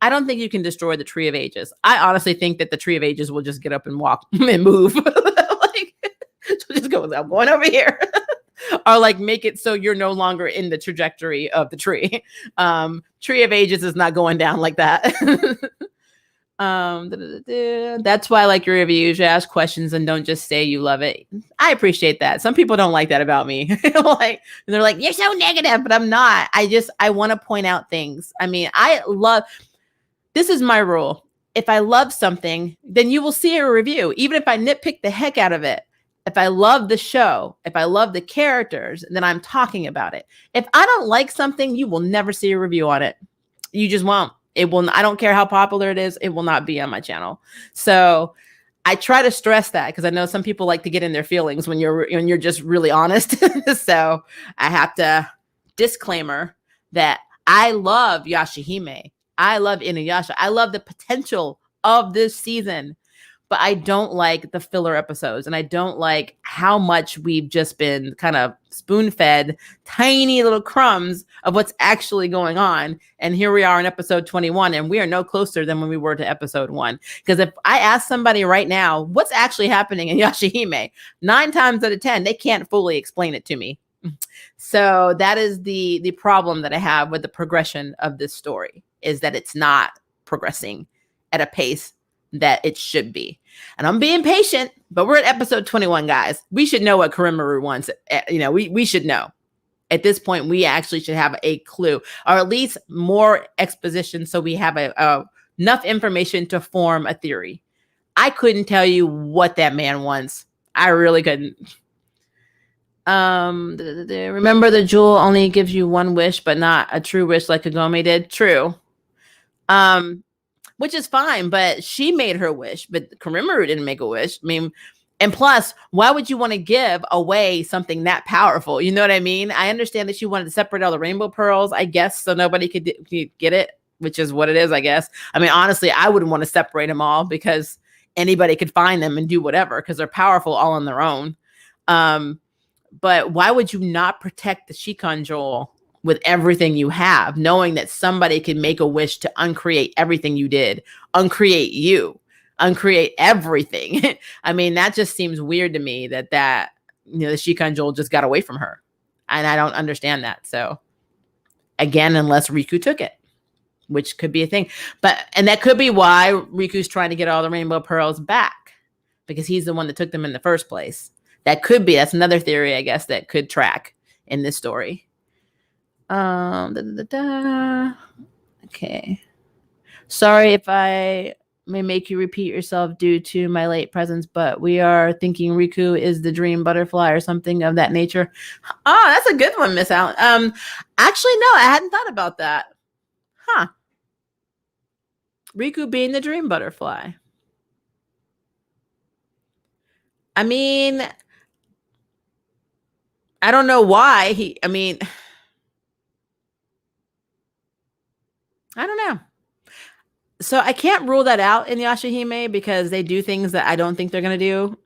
A: I don't think you can destroy the Tree of Ages. I honestly think that the Tree of Ages will just get up and walk and move. Like, so just go, I'm going over here. Or like make it so you're no longer in the trajectory of the tree. Tree of Ages is not going down like that. That's why I like your reviews. You ask questions and don't just say you love it. I appreciate that. Some people don't like that about me. Like they're like, you're so negative, but I'm not. I want to point out things. I mean, this is my rule. If I love something, then you will see a review, even if I nitpick the heck out of it. If I love the show, if I love the characters, then I'm talking about it. If I don't like something, you will never see a review on it. You just won't. It will. I don't care how popular it is. It will not be on my channel. So I try to stress that because I know some people like to get in their feelings when you're just really honest. So I have to disclaimer that I love Yashahime. I love Inuyasha. I love the potential of this season, but I don't like the filler episodes, and I don't like how much we've just been kind of spoon-fed tiny little crumbs of what's actually going on. And here we are in episode 21, and we are no closer than when we were to episode 1. Because if I ask somebody right now, what's actually happening in Yashahime, 9 times out of 10, they can't fully explain it to me. So that is the problem that I have with the progression of this story, is that it's not progressing at a pace that it should be. And I'm being patient, but we're at episode 21, guys. We should know what Kirimaru wants. We should know. At this point, we actually should have a clue, or at least more exposition, so we have enough information to form a theory. I couldn't tell you what that man wants. I really couldn't. Remember, the jewel only gives you one wish, but not a true wish like Kagome did. True. Which is fine, but she made her wish, but Kirimaru didn't make a wish. I mean, And plus, why would you want to give away something that powerful? You know what I mean? I understand that you wanted to separate all the rainbow pearls, I guess, so nobody could get it, which is what it is, I guess. I mean, honestly, I wouldn't want to separate them all because anybody could find them and do whatever because they're powerful all on their own. But why would you not protect the Shikon Jewel with everything you have, knowing that somebody could make a wish to uncreate everything you did, uncreate you, uncreate everything? I mean, that just seems weird to me that the Shikon Jewel just got away from her. And I don't understand that. So again, unless Riku took it, which could be a thing. And that could be why Riku's trying to get all the rainbow pearls back, because he's the one that took them in the first place. That could be. That's another theory, I guess, that could track in this story. Okay. Sorry if I may make you repeat yourself due to my late presence, but we are thinking Riku is the dream butterfly or something of that nature. Oh, that's a good one, Miss Allen. Actually, no, I hadn't thought about that. Huh. Riku being the dream butterfly. I mean, I don't know why I don't know. So I can't rule that out in Yashahime because they do things that I don't think they're going to do.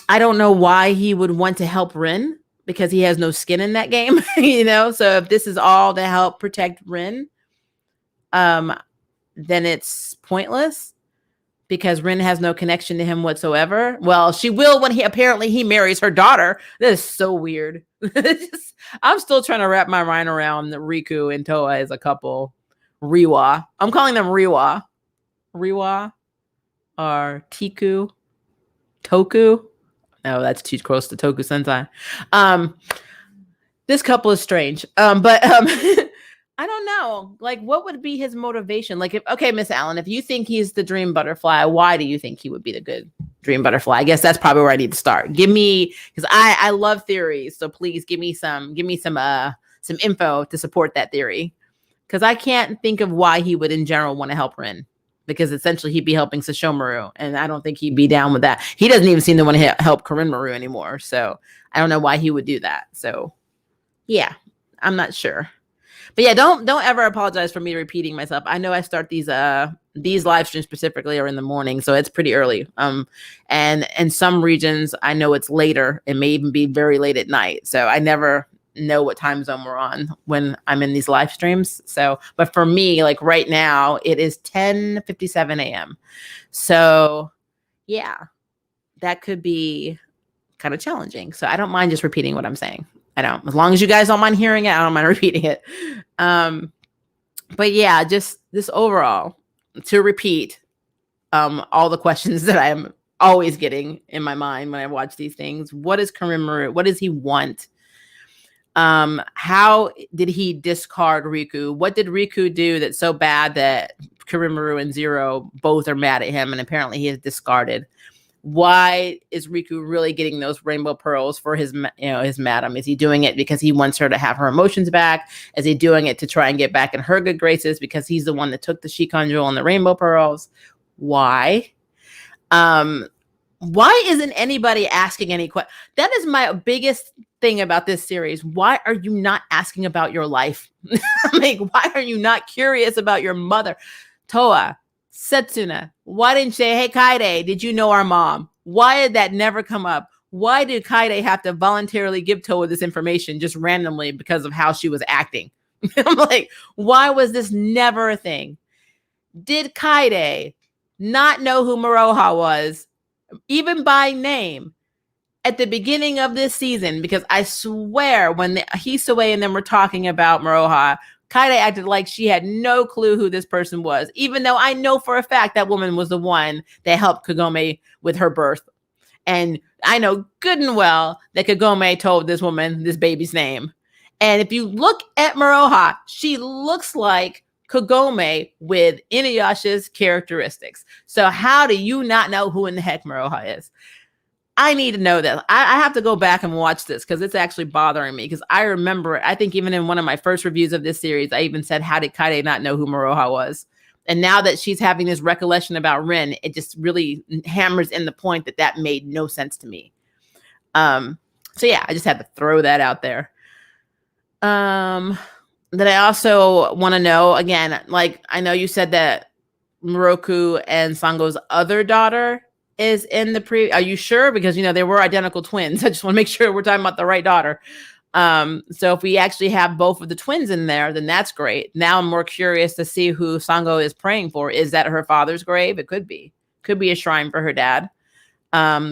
A: I don't know why he would want to help Rin because he has no skin in that game, So if this is all to help protect Rin, then it's pointless because Rin has no connection to him whatsoever. Well, she will when he marries her daughter. This is so weird. I'm still trying to wrap my mind around Riku and Towa as a couple. Riwa. I'm calling them Riwa. Riwa or Tiku. Toku. No, that's too close to Toku Sentai. This couple is strange. But I don't know. Like, what would be his motivation? Like, okay, Miss Allen, if you think he's the dream butterfly, why do you think he would be the good dream butterfly? I guess that's probably where I need to start. Give me, because I love theories. So please give me some info to support that theory. Because I can't think of why he would in general want to help Rin. Because essentially he'd be helping Sesshomaru. And I don't think he'd be down with that. He doesn't even seem to want to help Korinmaru anymore. So I don't know why he would do that. So yeah, I'm not sure. But yeah, don't ever apologize for me repeating myself. I know I start these live streams specifically are in the morning, so it's pretty early. And in some regions, I know it's later. It may even be very late at night. So I never know what time zone we're on when I'm in these live streams. So, but for me, like right now, it is 10:57 a.m. So yeah, that could be kind of challenging. So I don't mind just repeating what I'm saying. I don't, as long as you guys don't mind hearing it, I don't mind repeating it. But yeah, just this overall to repeat all the questions that I'm always getting in my mind when I watch these things. What is Korinmaru? What does he want? How did he discard Riku? What did Riku do that's so bad that Korinmaru and Zero both are mad at him and apparently he is discarded? Why is Riku really getting those rainbow pearls for his madam? Is he doing it because he wants her to have her emotions back? Is he doing it to try and get back in her good graces because he's the one that took the Shikon Jewel and the rainbow pearls? Why? Why isn't anybody asking any questions? That is my biggest thing about this series. Why are you not asking about your life? Like, why are you not curious about your mother? Towa, Setsuna, why didn't you say, hey, Kaide, did you know our mom? Why did that never come up? Why did Kaide have to voluntarily give Towa this information just randomly because of how she was acting? I'm like, why was this never a thing? Did Kaide not know who Maroha was, even by name, at the beginning of this season? Because I swear when Hisue and them were talking about Maroha, Kaide acted like she had no clue who this person was, even though I know for a fact that woman was the one that helped Kagome with her birth. And I know good and well that Kagome told this woman this baby's name. And if you look at Maroha, she looks like Kagome with Inuyasha's characteristics. So how do you not know who in the heck Maroha is? I need to know that. I have to go back and watch this because it's actually bothering me, because I remember, I think even in one of my first reviews of this series, I even said, how did Kaide not know who Maroha was? And now that she's having this recollection about Rin, it just really hammers in the point that made no sense to me. So yeah, I just had to throw that out there. That I also want to know, again, like, I know you said that Moroku and Sango's other daughter is in the are you sure? Because, they were identical twins. I just want to make sure we're talking about the right daughter. So if we actually have both of the twins in there, then that's great. Now I'm more curious to see who Sango is praying for. Is that her father's grave? It could be a shrine for her dad.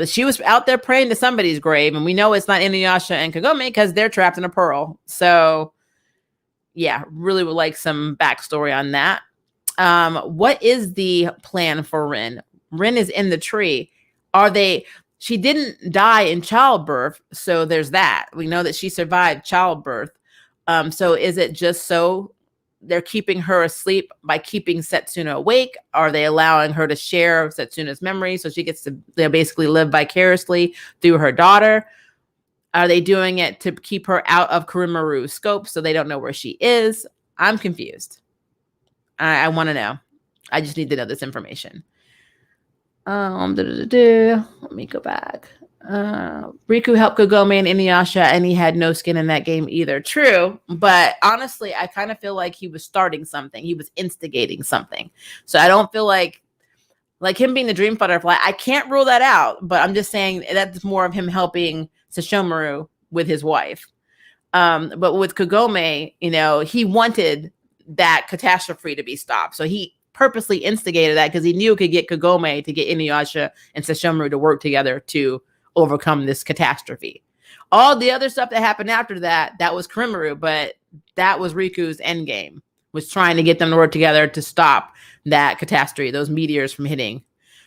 A: She was out there praying to somebody's grave, and we know it's not Inuyasha and Kagome because they're trapped in a pearl. So yeah, really would like some backstory on that. What is the plan for Rin? Rin is in the tree. She didn't die in childbirth, so there's that. We know that she survived childbirth. So is it just so they're keeping her asleep by keeping Setsuna awake? Are they allowing her to share Setsuna's memory so she gets to basically live vicariously through her daughter? Are they doing it to keep her out of Kurimaru's scope so they don't know where she is? I'm confused. I want to know. I just need to know this information. Let me go back. Riku helped Kagome and Inuyasha, and he had no skin in that game either. True, but honestly, I kind of feel like he was starting something. He was instigating something. So I don't feel like him being the dream butterfly, I can't rule that out, but I'm just saying that's more of him helping Sesshomaru with his wife. But with Kagome, he wanted that catastrophe to be stopped. So he purposely instigated that because he knew it could get Kagome to get Inuyasha and Sesshomaru to work together to overcome this catastrophe. All the other stuff that happened after that was Kurimaru, but that was Riku's endgame, was trying to get them to work together to stop that catastrophe, those meteors from hitting.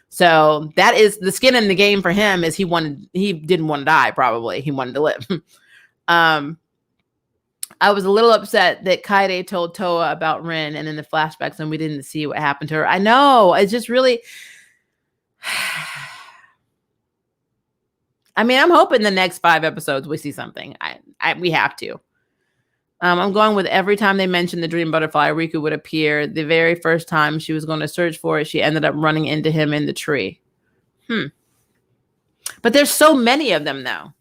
A: So that is the skin in the game for him. Is he didn't want to die, probably. He wanted to live. I was a little upset that Kaede told Towa about Rin and in the flashbacks and we didn't see what happened to her. I know. It's just really... I mean, I'm hoping the next 5 episodes we see something. We have to. I'm going with every time they mentioned the dream butterfly, Riku would appear. The very first time she was going to search for it, she ended up running into him in the tree. But there's so many of them, though.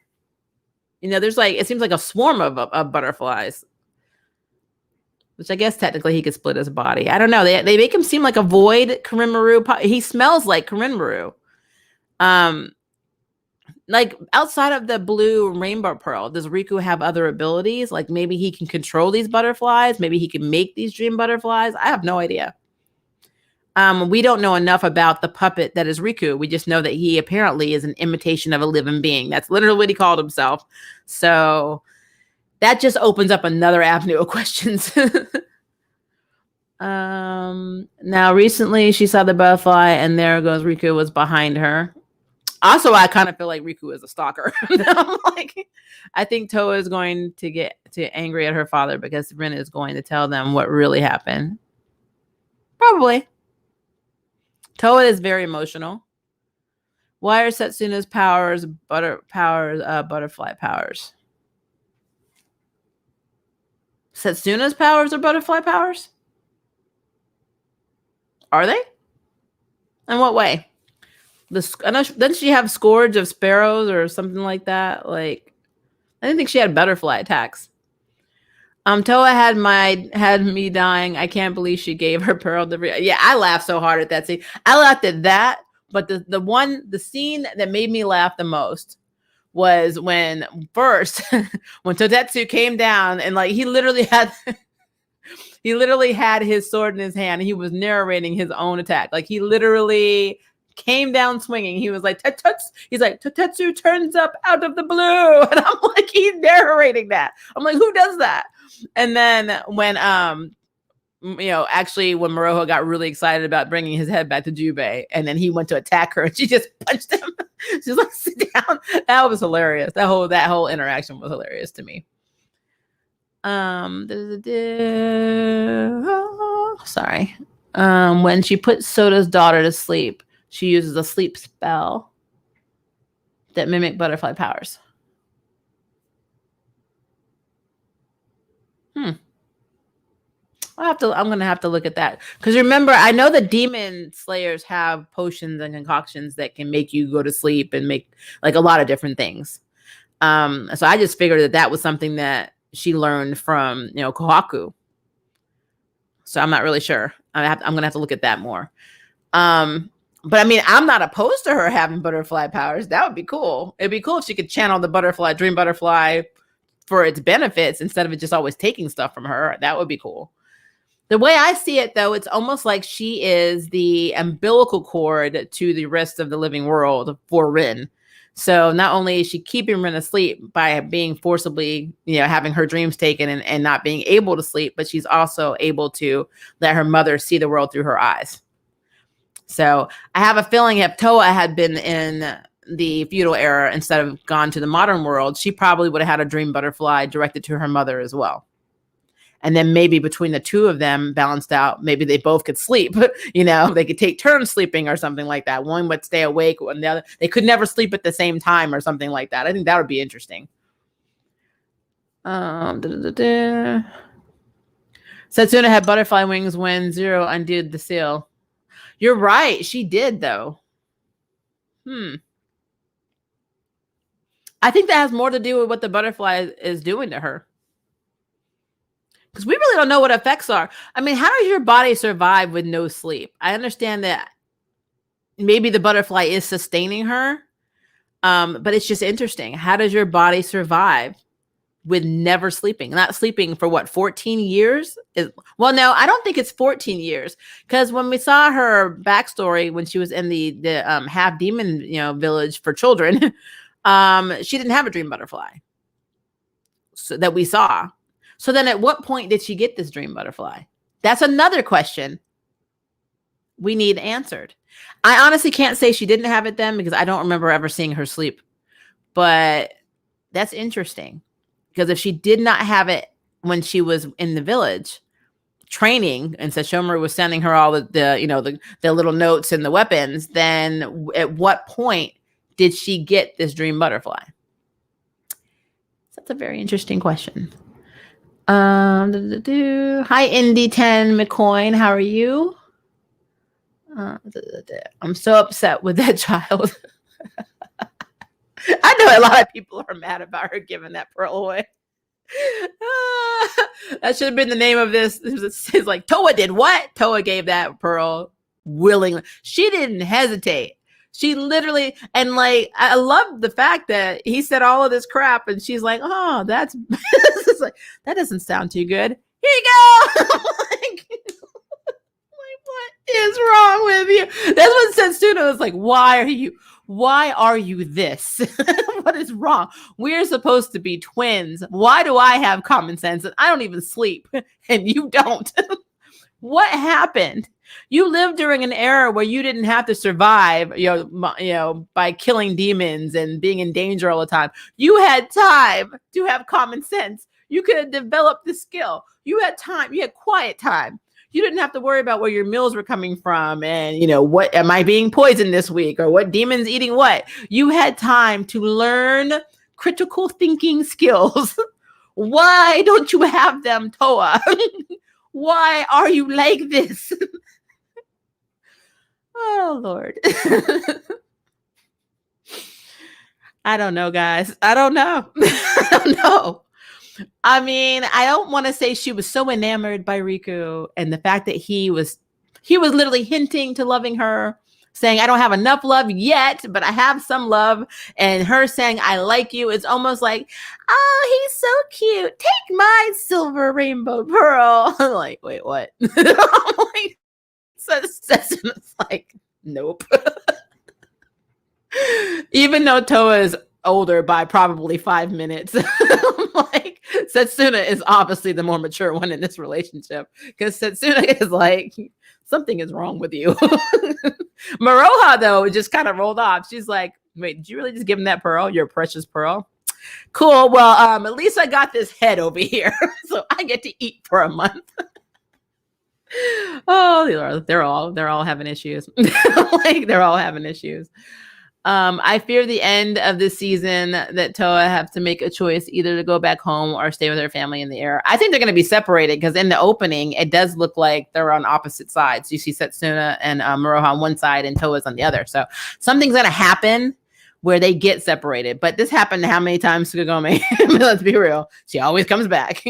A: There's it seems like a swarm of butterflies. Which I guess technically he could split his body. I don't know. They make him seem like a void Kurimaru. He smells like Kurimaru. Outside of the blue rainbow pearl, does Riku have other abilities? Like maybe he can control these butterflies. Maybe he can make these dream butterflies. I have no idea. We don't know enough about the puppet that is Riku. We just know that he apparently is an imitation of a living being. That's literally what he called himself. So that just opens up another avenue of questions. Now recently she saw the butterfly and there goes Riku was behind her. Also, I kind of feel like Riku is a stalker. I think Towa is going to get angry at her father because Rin is going to tell them what really happened. Probably. Towa is very emotional. Why are Setsuna's powers butterfly powers? Setsuna's powers are butterfly powers? Are they? In what way? I know, doesn't she have scourge of sparrows or something like that? I didn't think she had butterfly attacks. Towa had me dying. I can't believe she gave her pearl to... Yeah, I laughed so hard at that scene. I laughed at that, but the scene that made me laugh the most was when Totetsu came down and he literally had his sword in his hand and he was narrating his own attack. He literally came down swinging. He was like, Totetsu turns up out of the blue. And I'm like, he's narrating that. I'm like, who does that? And then when, actually when Moroho got really excited about bringing his head back to Jubei and then he went to attack her and she just punched him. She's like, sit down. That was hilarious. That whole interaction was hilarious to me. Sorry. When she puts Soda's daughter to sleep, she uses a sleep spell that mimic butterfly powers. I I'm gonna have to look at that, because remember, I know the demon slayers have potions and concoctions that can make you go to sleep and make like a lot of different things. So I just figured that was something that she learned from, Kohaku. So I'm not really sure. I'm gonna have to look at that more. But I mean, I'm not opposed to her having butterfly powers. That would be cool. It'd be cool if she could channel the dream butterfly for its benefits instead of it just always taking stuff from her. That would be cool. The way I see it, though, it's almost like she is the umbilical cord to the rest of the living world for Rin. So not only is she keeping Rin asleep by being forcibly, having her dreams taken and not being able to sleep, but she's also able to let her mother see the world through her eyes. So I have a feeling if Towa had been in the feudal era instead of gone to the modern world, she probably would have had a dream butterfly directed to her mother as well. And then maybe between the two of them balanced out, maybe they both could sleep, they could take turns sleeping or something like that. One would stay awake and the other, they could never sleep at the same time or something like that. I think that would be interesting. Setsuna had butterfly wings when Zero undid the seal. You're right. She did, though. I think that has more to do with what the butterfly is doing to her. Because we really don't know what effects are. I mean, how does your body survive with no sleep? I understand that maybe the butterfly is sustaining her, but it's just interesting. How does your body survive with never sleeping? Not sleeping for what, 14 years? Well, no, I don't think it's 14 years. Because when we saw her backstory when she was in the half demon village for children, she didn't have a dream butterfly so that we saw. So then at what point did she get this dream butterfly? That's another question we need answered. I honestly can't say she didn't have it then because I don't remember ever seeing her sleep. But that's interesting. Because if she did not have it when she was in the village training, and Sesshomaru was sending her all the little notes and the weapons, then at what point did she get this dream butterfly? So that's a very interesting question. Hi, Indy 10 McCoy. How are you? I'm so upset with that child. I know a lot of people are mad about her giving that pearl away. That should have been the name of this. It's like, Towa did what? Towa gave that pearl willingly. She didn't hesitate. She literally, and like, I love the fact that he said all of this crap and she's like, oh, that's like, that doesn't sound too good. Here you go. like, what is wrong with you? That's what Setsuna was like, why are you this? What is wrong? We're supposed to be twins. Why do I have common sense and I don't even sleep and you don't? What happened? You lived during an era where you didn't have to survive, by killing demons and being in danger all the time. You had time to have common sense. You could have developed the skill. You had time. You had quiet time. You didn't have to worry about where your meals were coming from and, what am I being poisoned this week or what demon's eating what. You had time to learn critical thinking skills. Why don't you have them, Towa? Why are you like this? Oh, Lord. I don't know, guys. I don't know. I don't know. I mean, I don't want to say she was so enamored by Riku and the fact that he was literally hinting to loving her, saying, I don't have enough love yet, but I have some love. And her saying, I like you. It's almost like, oh, he's so cute. Take my silver rainbow pearl. I'm like, wait, what? Like, it's like, nope. Even though Towa is older by probably 5 minutes, like, Setsuna is obviously the more mature one in this relationship because Setsuna is like, something is wrong with you. Maroha, though, just kind of rolled off. She's like, wait, did you really just give him that pearl? Your precious pearl? Cool. Well, at least I got this head over here, so I get to eat for a month. Oh, they're all having issues. Like, they're all having issues. I fear the end of this season that Towa have to make a choice either to go back home or stay with her family in the air. I think they're going to be separated because in the opening, it does look like they're on opposite sides. You see Setsuna and Miroha on one side and Towa's on the other. So something's going to happen where they get separated. But this happened how many times to Kagome? Let's be real. She always comes back.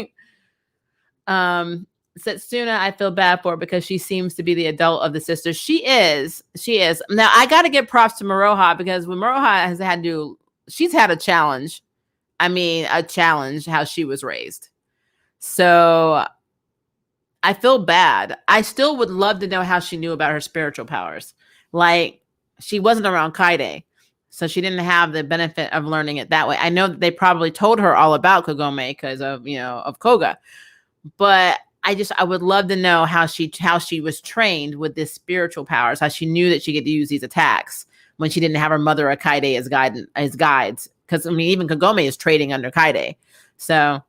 A: Setsuna, I feel bad for because she seems to be the adult of the sisters. She is. Now, I got to give props to Miroha because when Miroha she's had a challenge. I mean, a challenge how she was raised. So I feel bad. I still would love to know how she knew about her spiritual powers. Like, she wasn't around Kaide, so she didn't have the benefit of learning it that way. I know that they probably told her all about Kagome because of Koga, but I would love to know how she was trained with this spiritual powers, how she knew that she could use these attacks when she didn't have her mother or Kaide as guides. Because I mean, even Kagome is trading under Kaide. So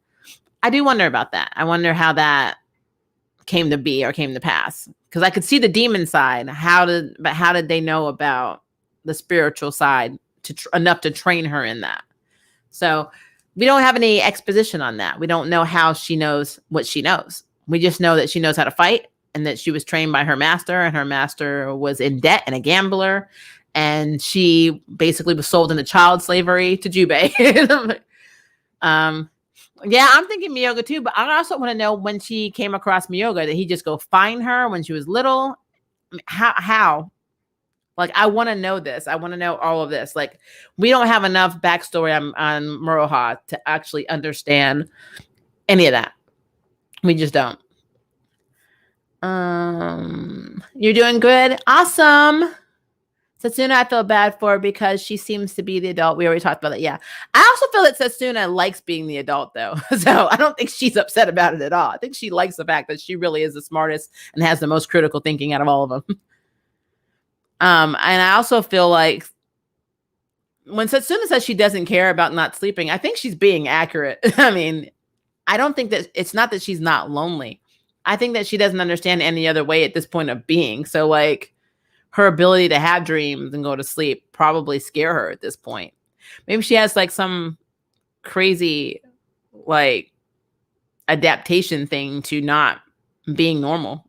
A: I do wonder about that. I wonder how that came to be or came to pass. Because I could see the demon side. But how did they know about the spiritual side enough to train her in that? So we don't have any exposition on that. We don't know how she knows what she knows. We just know that she knows how to fight and that she was trained by her master, and her master was in debt and a gambler. And she basically was sold into child slavery to Jubei. Yeah, I'm thinking Miyoga too, but I also want to know when she came across Miyoga, did he just go find her when she was little? I mean, how? Like, I want to know this. I want to know all of this. Like, we don't have enough backstory on Miroha to actually understand any of that. We just don't. You're doing good. Awesome. Setsuna, I feel bad for because she seems to be the adult. We already talked about that. Yeah. I also feel that Setsuna likes being the adult, though. So I don't think she's upset about it at all. I think she likes the fact that she really is the smartest and has the most critical thinking out of all of them. And I also feel like when Setsuna says she doesn't care about not sleeping, I think she's being accurate. I mean, I don't think that it's not that she's not lonely. I think that she doesn't understand any other way at this point of being. So like her ability to have dreams and go to sleep probably scare her at this point. Maybe she has like some crazy like adaptation thing to not being normal.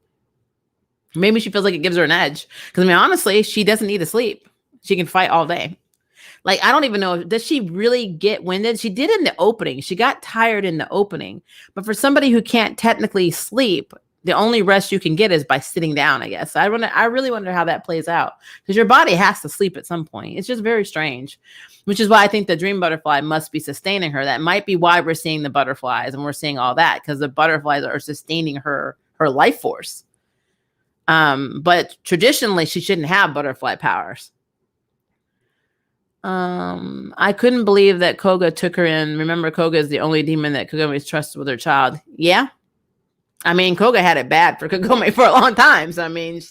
A: Maybe she feels like it gives her an edge. Because I mean, honestly, she doesn't need to sleep. She can fight all day. Like, I don't even know, does she really get winded? She did in the opening. She got tired in the opening. But for somebody who can't technically sleep, the only rest you can get is by sitting down, I guess. I really wonder how that plays out. Because your body has to sleep at some point. It's just very strange. Which is why I think the dream butterfly must be sustaining her. That might be why we're seeing the butterflies and we're seeing all that. Because the butterflies are sustaining her life force. But traditionally, she shouldn't have butterfly powers. I couldn't believe that Koga took her in. Remember, Koga is the only demon that Kagome trusted with her child. Yeah. I mean, Koga had it bad for Kagome for a long time. So, I mean,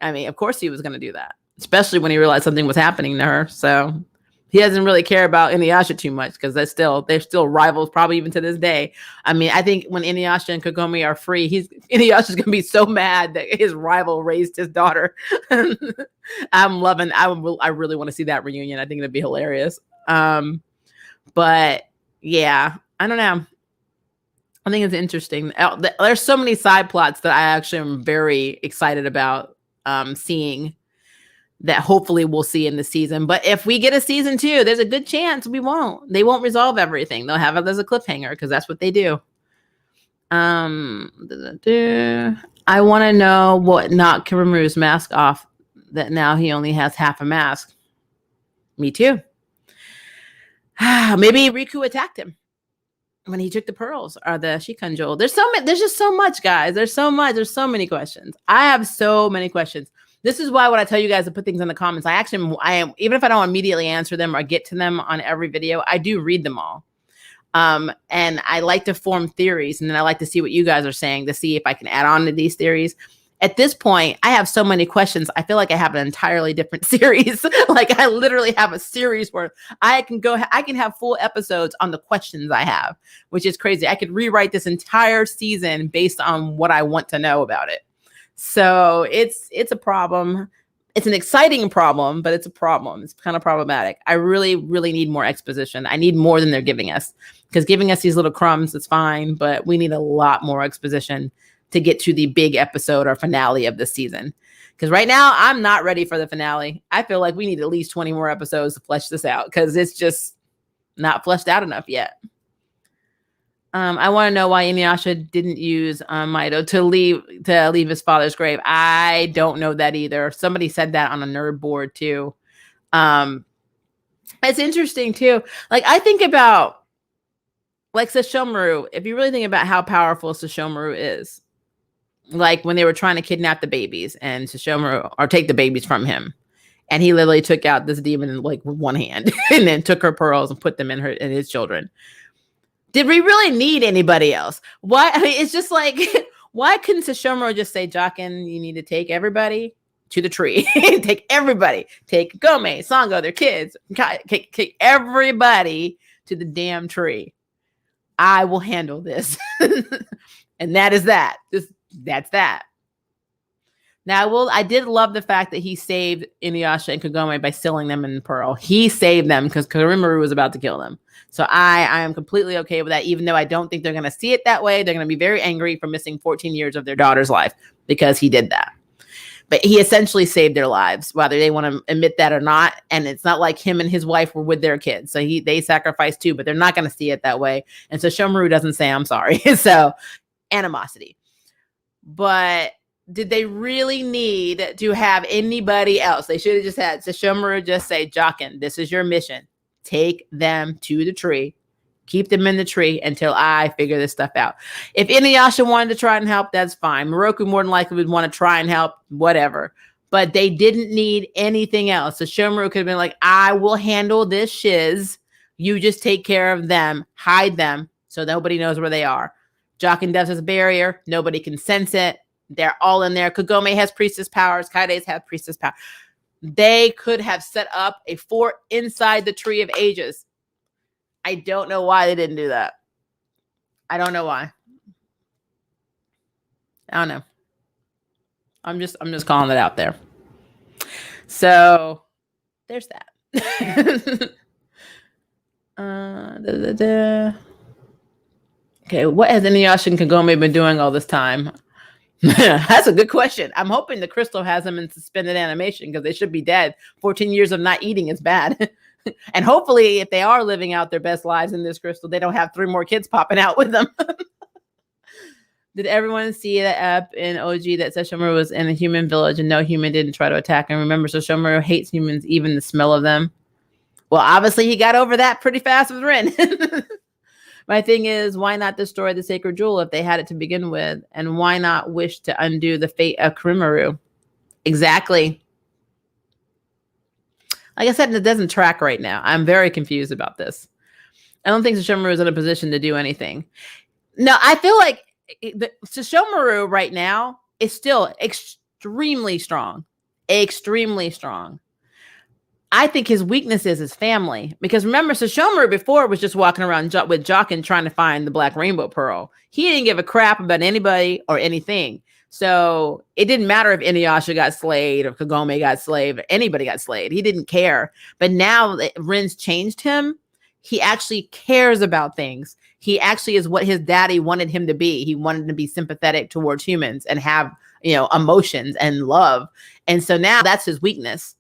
A: of course he was going to do that, especially when he realized something was happening to her. So he doesn't really care about Inuyasha too much because they're still rivals, probably even to this day. I mean, I think when Inuyasha and Kagome are free, Inuyasha's going to be so mad that his rival raised his daughter. I really want to see that reunion. I think it'd be hilarious. But yeah, I don't know. I think it's interesting. There's so many side plots that I actually am very excited about seeing that hopefully we'll see in the season. But if we get a season 2, there's a good chance they won't resolve everything. They'll have it as a cliffhanger because that's what they do. I want to know what knocked Kimaru's mask off, that now he only has half a mask. Me too. Maybe Riku attacked him when he took the pearls or the Shikanjo. There's just so much, guys. There's so much. There's so many questions. I have so many questions. This is why when I tell you guys to put things in the comments, I am, even if I don't immediately answer them or get to them on every video, I do read them all. And I like to form theories, and then I like to see what you guys are saying to see if I can add on to these theories. At this point, I have so many questions. I feel like I have an entirely different series. Like I literally have a series where I can have full episodes on the questions I have, which is crazy. I could rewrite this entire season based on what I want to know about it. So it's a problem. It's an exciting problem, but it's a problem. It's kind of problematic. I really, really need more exposition. I need more than they're giving us, because giving us these little crumbs is fine, but we need a lot more exposition to get to the big episode or finale of the season. Because right now, I'm not ready for the finale. I feel like we need at least 20 more episodes to flesh this out, because it's just not fleshed out enough yet. I want to know why Inuyasha didn't use Mito to leave his father's grave. I don't know that either. Somebody said that on a nerd board too. It's interesting too. Like, I think about like Sesshomaru. If you really think about how powerful Sesshomaru is, like when they were trying to kidnap the babies and Sesshomaru, or take the babies from him, and he literally took out this demon in like with one hand and then took her pearls and put them in his children. Did we really need anybody else? Why? I mean, it's just like, why couldn't Sesshomaru just say, Jokin, you need to take everybody to the tree. Take everybody. Take Kagome, Sango, their kids. Take everybody to the damn tree. I will handle this. And that is that. That's that. Now, I did love the fact that he saved Inuyasha and Kagome by sealing them in pearl. He saved them because Karimaru was about to kill them. So I am completely okay with that, even though I don't think they're going to see it that way. They're going to be very angry for missing 14 years of their daughter's life because he did that. But he essentially saved their lives, whether they want to admit that or not. And it's not like him and his wife were with their kids. So they sacrificed too, but they're not going to see it that way. And so Shomaru doesn't say, I'm sorry. So animosity. But did they really need to have anybody else? They should have just had Sesshomaru just say, Jokin, this is your mission. Take them to the tree. Keep them in the tree until I figure this stuff out. If Inuyasha wanted to try and help, that's fine. Moroku more than likely would want to try and help, whatever. But they didn't need anything else. Sesshomaru could have been like, I will handle this shiz. You just take care of them. Hide them so nobody knows where they are. Jokin does his barrier. Nobody can sense it. They're all in there. Kagome has priestess powers. Kaides have priestess power. They could have set up a fort inside the Tree of Ages. I don't know why they didn't do that. I don't know why. I don't know. I'm just calling it out there. So there's that. Okay, what has Inuyasha and Kagome been doing all this time? That's a good question. I'm hoping the crystal has them in suspended animation because they should be dead. 14 years of not eating is bad. And hopefully, if they are living out their best lives in this crystal, they don't have 3 more kids popping out with them. Did everyone see the app in OG that Sesshomaru was in a human village and no human didn't try to attack? And remember, Sesshomaru hates humans, even the smell of them. Well, obviously, he got over that pretty fast with Rin. My thing is, why not destroy the sacred jewel if they had it to begin with? And why not wish to undo the fate of Kurimaru? Exactly. Like I said, it doesn't track right now. I'm very confused about this. I don't think Sesshomaru is in a position to do anything. No, I feel like Sesshomaru right now is still extremely strong. Extremely strong. I think his weakness is his family. Because remember, Sesshomaru before was just walking around with Jokin trying to find the Black Rainbow Pearl. He didn't give a crap about anybody or anything. So it didn't matter if Inuyasha got slayed or Kagome got slayed or anybody got slayed. He didn't care. But now that Rin's changed him, he actually cares about things. He actually is what his daddy wanted him to be. He wanted to be sympathetic towards humans and have, emotions and love. And so now that's his weakness.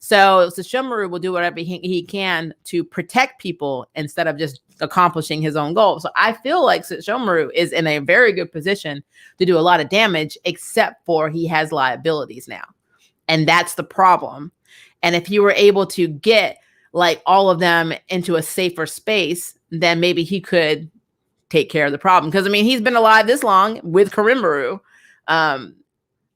A: So Sesshomaru will do whatever he can to protect people instead of just accomplishing his own goals. So I feel like Sesshomaru is in a very good position to do a lot of damage, except for he has liabilities now. And that's the problem. And if you were able to get like all of them into a safer space, then maybe he could take care of the problem. Because, he's been alive this long with Kurimaru.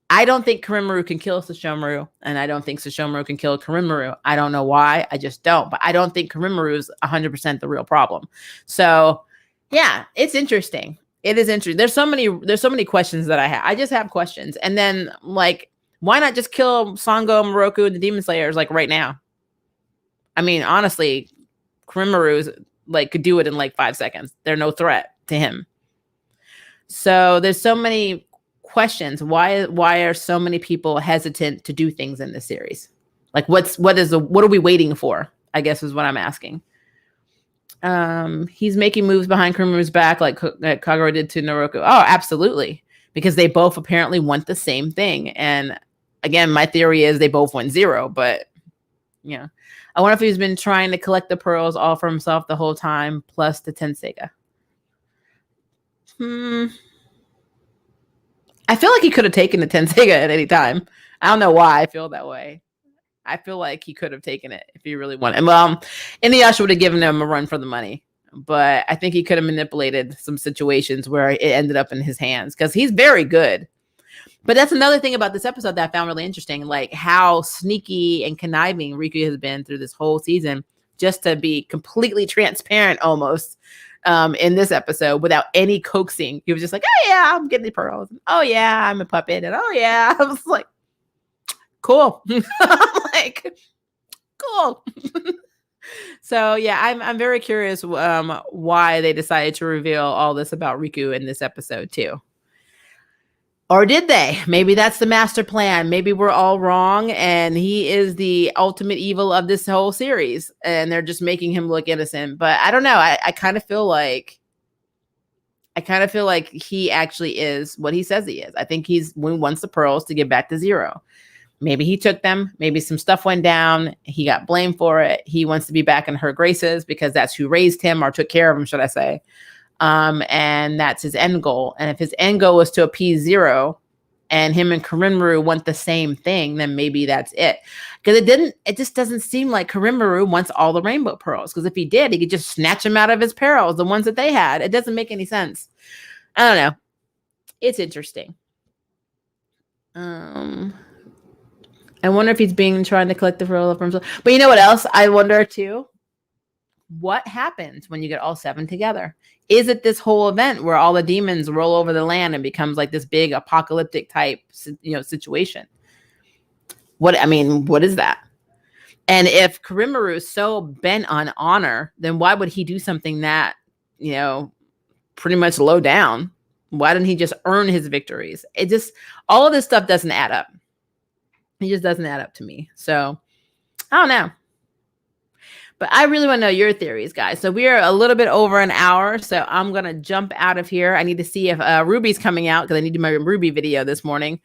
A: I don't think Kurimaru can kill Sesshomaru, and I don't think Sesshomaru can kill Kurimaru. I don't know why. I just don't. But I don't think Kurimaru is 100% the real problem. So, yeah, it's interesting. It is interesting. There's so many questions that I have. I just have questions. And then, like, why not just kill Sango, Moroku, and the Demon Slayers, like, right now? Honestly, Kurimaru's, like, could do it in, like, 5 seconds. They're no threat to him. So, there's so many questions. Why are so many people hesitant to do things in this series? Like what are we waiting for? I guess is what I'm asking. He's making moves behind Kurimaru's back like Kagura did to Naruto. Oh, absolutely. Because they both apparently want the same thing. And again, my theory is they both want 0, but yeah. I wonder if he's been trying to collect the pearls all for himself the whole time, plus the Tenseiga. I feel like he could have taken the Tenseiga at any time. I don't know why I feel that way. I feel like he could have taken it if he really wanted. Well, Inuyasha would have given him a run for the money, but I think he could have manipulated some situations where it ended up in his hands because he's very good. But that's another thing about this episode that I found really interesting, like how sneaky and conniving Riku has been through this whole season, just to be completely transparent almost in this episode without any coaxing. He was just like, oh yeah, I'm getting the pearls. Oh yeah, I'm a puppet. And oh yeah, I was like, cool. I'm like, cool. So yeah, I'm very curious why they decided to reveal all this about Riku in this episode too. Or did they? Maybe that's the master plan. Maybe we're all wrong and he is the ultimate evil of this whole series and they're just making him look innocent. But I don't know. I kind of feel like he actually is what he says he is. I think he wants the pearls to get back to 0. Maybe he took them. Maybe some stuff went down. He got blamed for it. He wants to be back in her graces because that's who raised him or took care of him, should I say. And that's his end goal. And if his end goal is to appease 0 and him and Kurimaru want the same thing, then maybe that's it. Because it just doesn't seem like Kurimaru wants all the rainbow pearls. Because if he did, he could just snatch them out of his pearls, the ones that they had. It doesn't make any sense. I don't know. It's interesting. I wonder if he's trying to collect the pearl for himself. But you know what else I wonder too? What happens when you get all 7 together? Is it this whole event where all the demons roll over the land and becomes like this big apocalyptic type, situation? What is that? And if Kurimaru is so bent on honor, then why would he do something that, pretty much low down? Why didn't he just earn his victories? All of this stuff doesn't add up. It just doesn't add up to me. So I don't know. But I really want to know your theories, guys. So we are a little bit over an hour. So I'm going to jump out of here. I need to see if Ruby's coming out because I need to do my Ruby video this morning.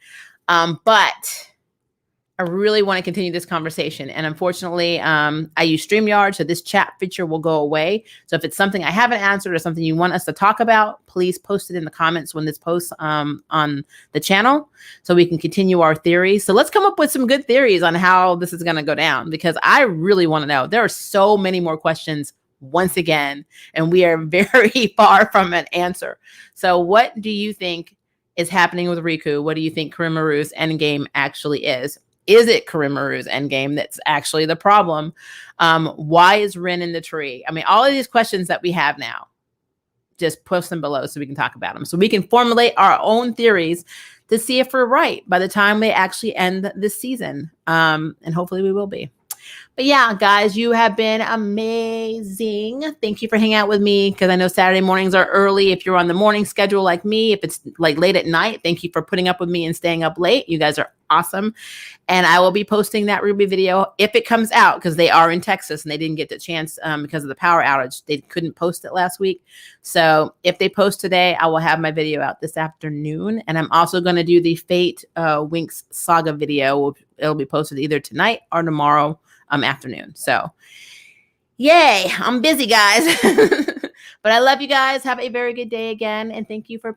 A: But I really want to continue this conversation. And unfortunately, I use StreamYard, so this chat feature will go away. So if it's something I haven't answered or something you want us to talk about, please post it in the comments when this posts on the channel so we can continue our theories. So let's come up with some good theories on how this is going to go down because I really want to know. There are so many more questions once again, and we are very far from an answer. So what do you think is happening with Riku? What do you think Kurimaru's endgame actually is? Is it Kurimaru's endgame that's actually the problem? Why is Rin in the tree? I mean, all of these questions that we have now, just post them below so we can talk about them. So we can formulate our own theories to see if we're right by the time they actually end this season. And hopefully we will be. But yeah, guys, you have been amazing. Thank you for hanging out with me because I know Saturday mornings are early. If you're on the morning schedule like me, if it's like late at night, thank you for putting up with me and staying up late. You guys are awesome. And I will be posting that Ruby video if it comes out because they are in Texas and they didn't get the chance because of the power outage. They couldn't post it last week. So if they post today, I will have my video out this afternoon. And I'm also going to do the Fate Winx Saga video. It'll be posted either tonight or tomorrow afternoon. So yay, I'm busy, guys. But I love you guys. Have a very good day again. And thank you for